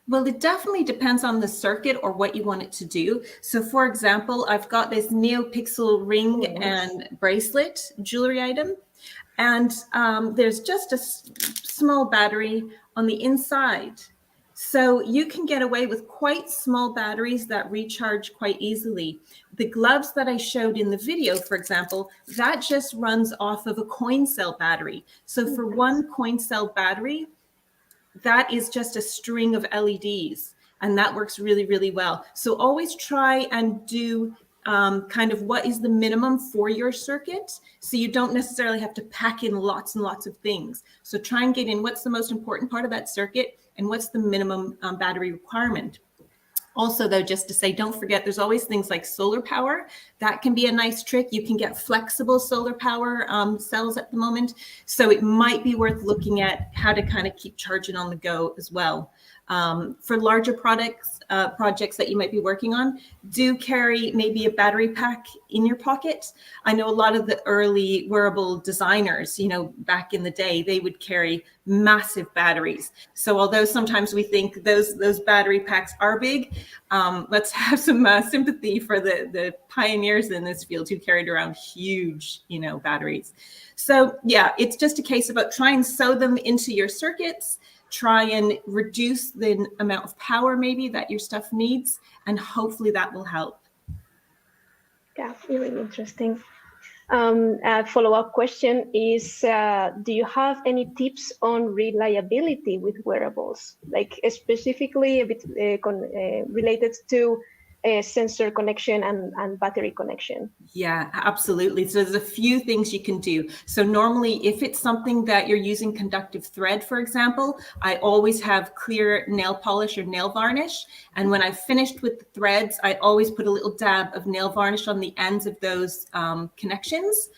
Well, it definitely depends on the circuit or what you want it to do. So for example, I've got this NeoPixel ring and bracelet jewelry item, and there's just a small battery on the inside. So you can get away with quite small batteries that recharge quite easily. The gloves that I showed in the video, for example, that just runs off of a coin cell battery. So for one coin cell battery, that is just a string of LEDs, and that works really, really well. So always try and do kind of what is the minimum for your circuit, so you don't necessarily have to pack in lots and lots of things. So try and get in what's the most important part of that circuit and what's the minimum battery requirement. Also, though, just to say, don't forget, there's always things like solar power. That can be a nice trick. You can get flexible solar power cells at the moment. So it might be worth looking at how to kind of keep charging on the go as well. For larger projects that you might be working on, do carry maybe a battery pack in your pocket. I know a lot of the early wearable designers, back in the day, they would carry massive batteries. So although sometimes we think those battery packs are big, let's have some sympathy for the pioneers in this field who carried around huge, batteries. So yeah, it's just a case about try and sew them into your circuits. Try and reduce the amount of power maybe that your stuff needs, and hopefully that will help. Yeah, really interesting. A follow-up question is, do you have any tips on reliability with wearables, like specifically a bit related to sensor connection and battery connection? Yeah, absolutely. So there's a few things you can do. So normally, if it's something that you're using conductive thread, for example, I always have clear nail polish or nail varnish. And when I've finished with the threads, I always put a little dab of nail varnish on the ends of those connections.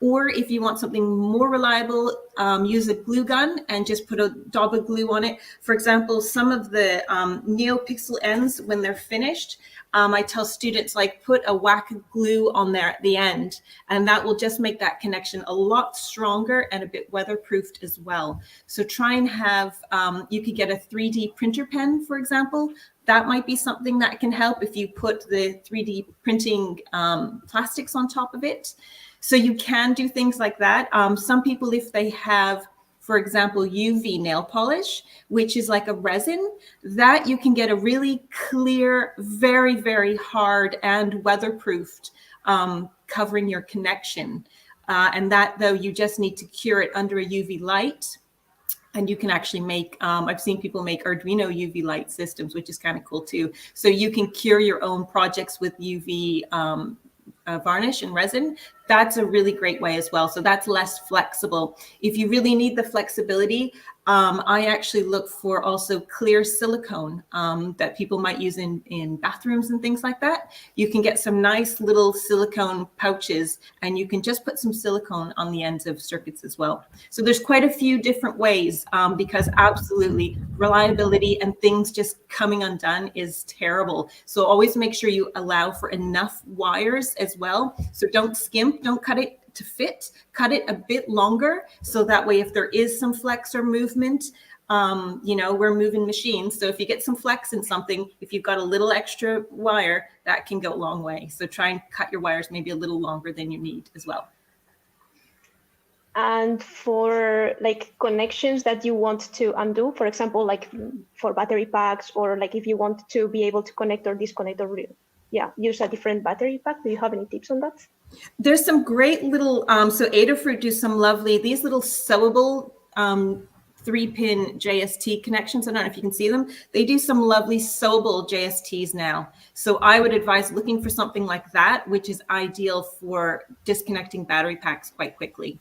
Or if you want something more reliable, use a glue gun and just put a dab of glue on it. For example, some of the NeoPixel ends, when they're finished, I tell students, put a whack of glue on there at the end, and that will just make that connection a lot stronger and a bit weatherproofed as well. So try and have, you could get a 3D printer pen, for example. That might be something that can help if you put the 3D printing plastics on top of it. So you can do things like that. Some people, if they have, for example, UV nail polish, which is like a resin, that you can get a really clear, very, very hard and weatherproofed covering your connection. And that, though, you just need to cure it under a UV light. And you can actually make, I've seen people make Arduino UV light systems, which is kind of cool too. So you can cure your own projects with UV varnish and resin. That's a really great way as well. So that's less flexible. If you really need the flexibility, I actually look for also clear silicone that people might use in bathrooms and things like that. You can get some nice little silicone pouches, and you can just put some silicone on the ends of circuits as well. So there's quite a few different ways, because absolutely reliability and things just coming undone is terrible. So always make sure you allow for enough wires as well. So don't skimp, don't cut it to fit, cut it a bit longer, so that way if there is some flex or movement, you know, we're moving machines, so if you get some flex in something, if you've got a little extra wire, that can go a long way. So try and cut your wires maybe a little longer than you need as well. And for like connections that you want to undo, for example, like for battery packs, or like if you want to be able to connect or disconnect or use a different battery pack, do you have any tips on that? There's some great little, so Adafruit do some lovely, these little sewable 3-pin JST connections. I don't know if you can see them. They do some lovely sewable JSTs now. So I would advise looking for something like that, which is ideal for disconnecting battery packs quite quickly.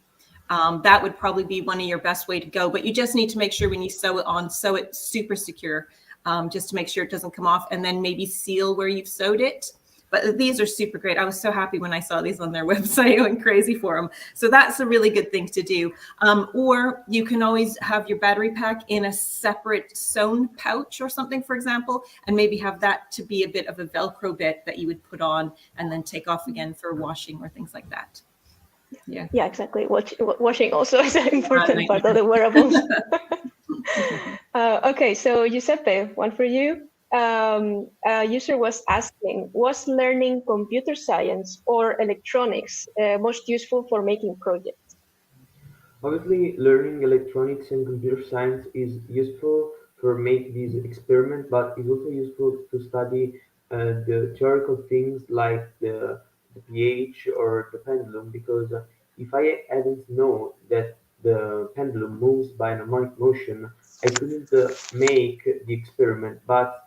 That would probably be one of your best way to go, but you just need to make sure when you sew it on, sew it super secure, just to make sure it doesn't come off, and then maybe seal where you've sewed it. But these are super great. I was so happy when I saw these on their website. I went crazy for them. So that's a really good thing to do. Or you can always have your battery pack in a separate sewn pouch or something, for example, and maybe have that to be a bit of a Velcro bit that you would put on and then take off again for washing or things like that. Yeah, exactly. Washing also is an important part of the wearables. Okay, so Giuseppe, one for you. A user was asking, was learning computer science or electronics most useful for making projects? Obviously, learning electronics and computer science is useful for make these experiments, but it's also useful to study the theoretical things like the pH or the pendulum, because if I hadn't known that the pendulum moves by an harmonic motion, I couldn't make the experiment. But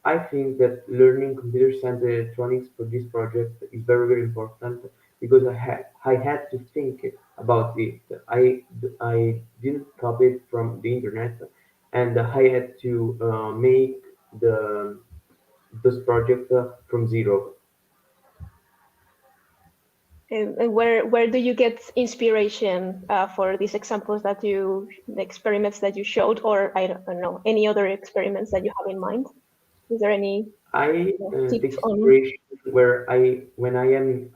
I think that learning computer science and electronics for this project is very, very important, because I had to think about it. I didn't copy it from the internet, and I had to make this project from zero. And where do you get inspiration for these examples that the experiments that you showed, or I don't know, any other experiments that you have in mind? Is there any I take inspiration when I am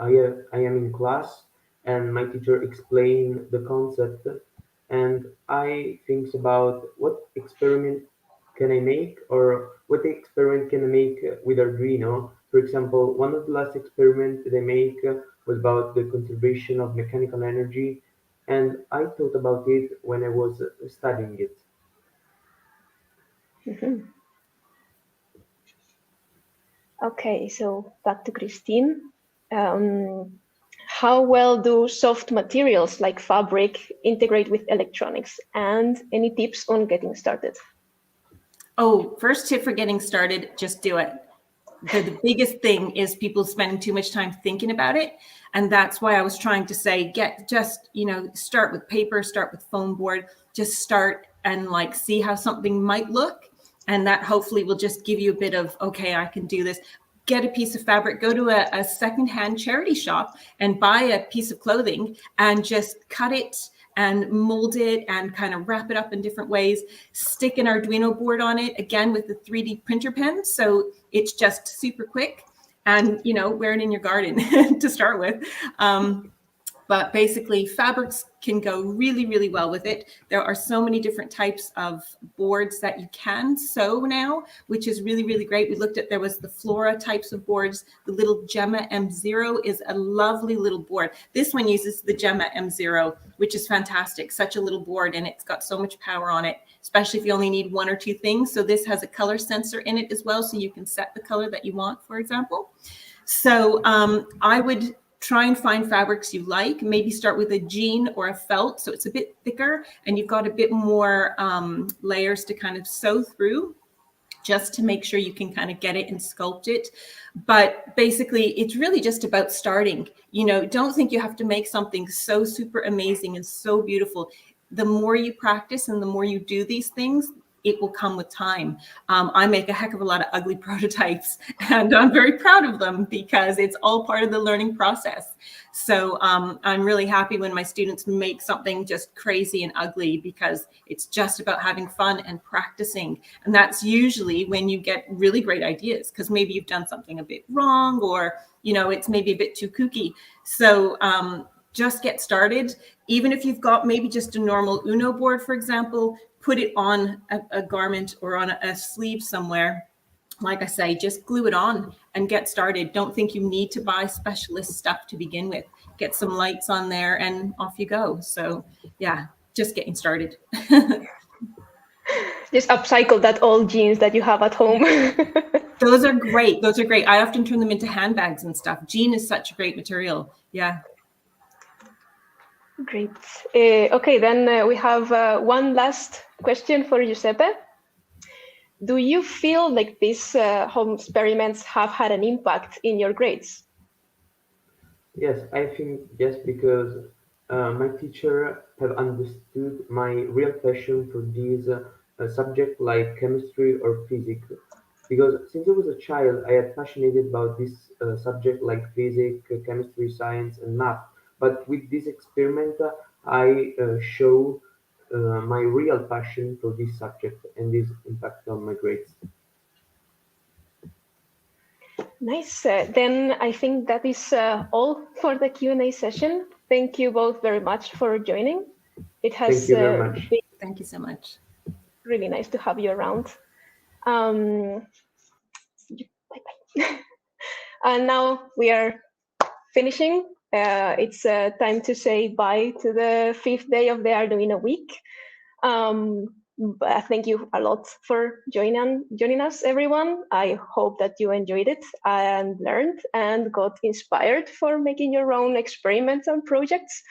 in class and my teacher explain the concept, and I think about what experiment can I make, or what experiment can I make with Arduino. For example, one of the last experiments they make was about the conservation of mechanical energy, and I thought about it when I was studying it. Mm-hmm. Okay, so back to Christine. How well do soft materials like fabric integrate with electronics, and any tips on getting started? Oh, first tip for getting started, just do it. The biggest thing is people spending too much time thinking about it. And that's why I was trying to say, start with paper, start with foam board, just start and like see how something might look. And that hopefully will just give you a bit of, okay, I can do this. Get a piece of fabric, go to a secondhand charity shop and buy a piece of clothing and just cut it and mold it and kind of wrap it up in different ways. Stick an Arduino board on it, again, with the 3D printer pen. So it's just super quick, and, wear it in your garden to start with. But basically, fabrics can go really, really well with it. There are so many different types of boards that you can sew now, which is really, really great. We looked at, there was the Flora types of boards. The little Gemma M0 is a lovely little board. This one uses the Gemma M0, which is fantastic. Such a little board, and it's got so much power on it, especially if you only need one or two things. So this has a color sensor in it as well, so you can set the color that you want, for example. So I would try and find fabrics you like. Maybe start with a jean or a felt, so it's a bit thicker and you've got a bit more layers to kind of sew through, just to make sure you can kind of get it and sculpt it. But basically, it's really just about starting. You know, don't think you have to make something so super amazing and so beautiful. The more you practice and the more you do these things, it will come with time. I make a heck of a lot of ugly prototypes, and I'm very proud of them because it's all part of the learning process. So I'm really happy when my students make something just crazy and ugly, because it's just about having fun and practicing. And that's usually when you get really great ideas, because maybe you've done something a bit wrong, or, you know, it's maybe a bit too kooky. So just get started. Even if you've got maybe just a normal Uno board, for example, put it on a garment or on a sleeve somewhere. Like I say, just glue it on and get started. Don't think you need to buy specialist stuff to begin with. Get some lights on there and off you go. So yeah, just getting started. Just upcycle that old jeans that you have at home. Those are great. Those are great. I often turn them into handbags and stuff. Jean is such a great material. Yeah. Great. Okay, then we have one last question for Giuseppe. Do you feel like these home experiments have had an impact in your grades? Yes, I think yes, because my teacher have understood my real passion for these subjects like chemistry or physics. Because since I was a child, I am passionate about this subject like physics, chemistry, science, and math. But with this experiment, I show my real passion for this subject and this impact on my grades. Nice. Then I think that is all for the Q&A session. Thank you both very much for joining. It has Thank you very much. been Thank you so much. really nice to have you around. Bye-bye. And now we are finishing. It's time to say bye to the 5th day of the Arduino week. Thank you a lot for joining us, everyone. I hope that you enjoyed it and learned and got inspired for making your own experiments and projects.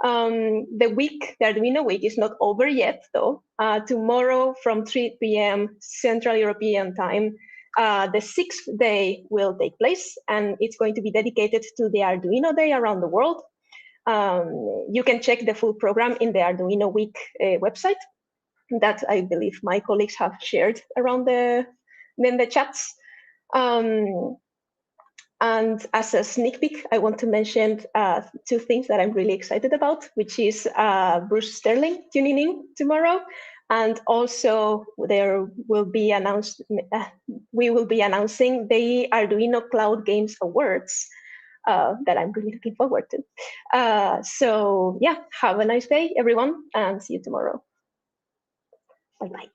The Arduino week is not over yet, though. Tomorrow from 3 p.m. Central European time, the 6th day will take place, and it's going to be dedicated to the Arduino Day around the world. You can check the full program in the Arduino Week website that I believe my colleagues have shared around in the chats. And as a sneak peek, I want to mention 2 things that I'm really excited about, which is Bruce Sterling tuning in tomorrow. And also there will be we will be announcing the Arduino Cloud Games Awards that I'm really looking forward to. So yeah, have a nice day, everyone, and see you tomorrow. Bye-bye.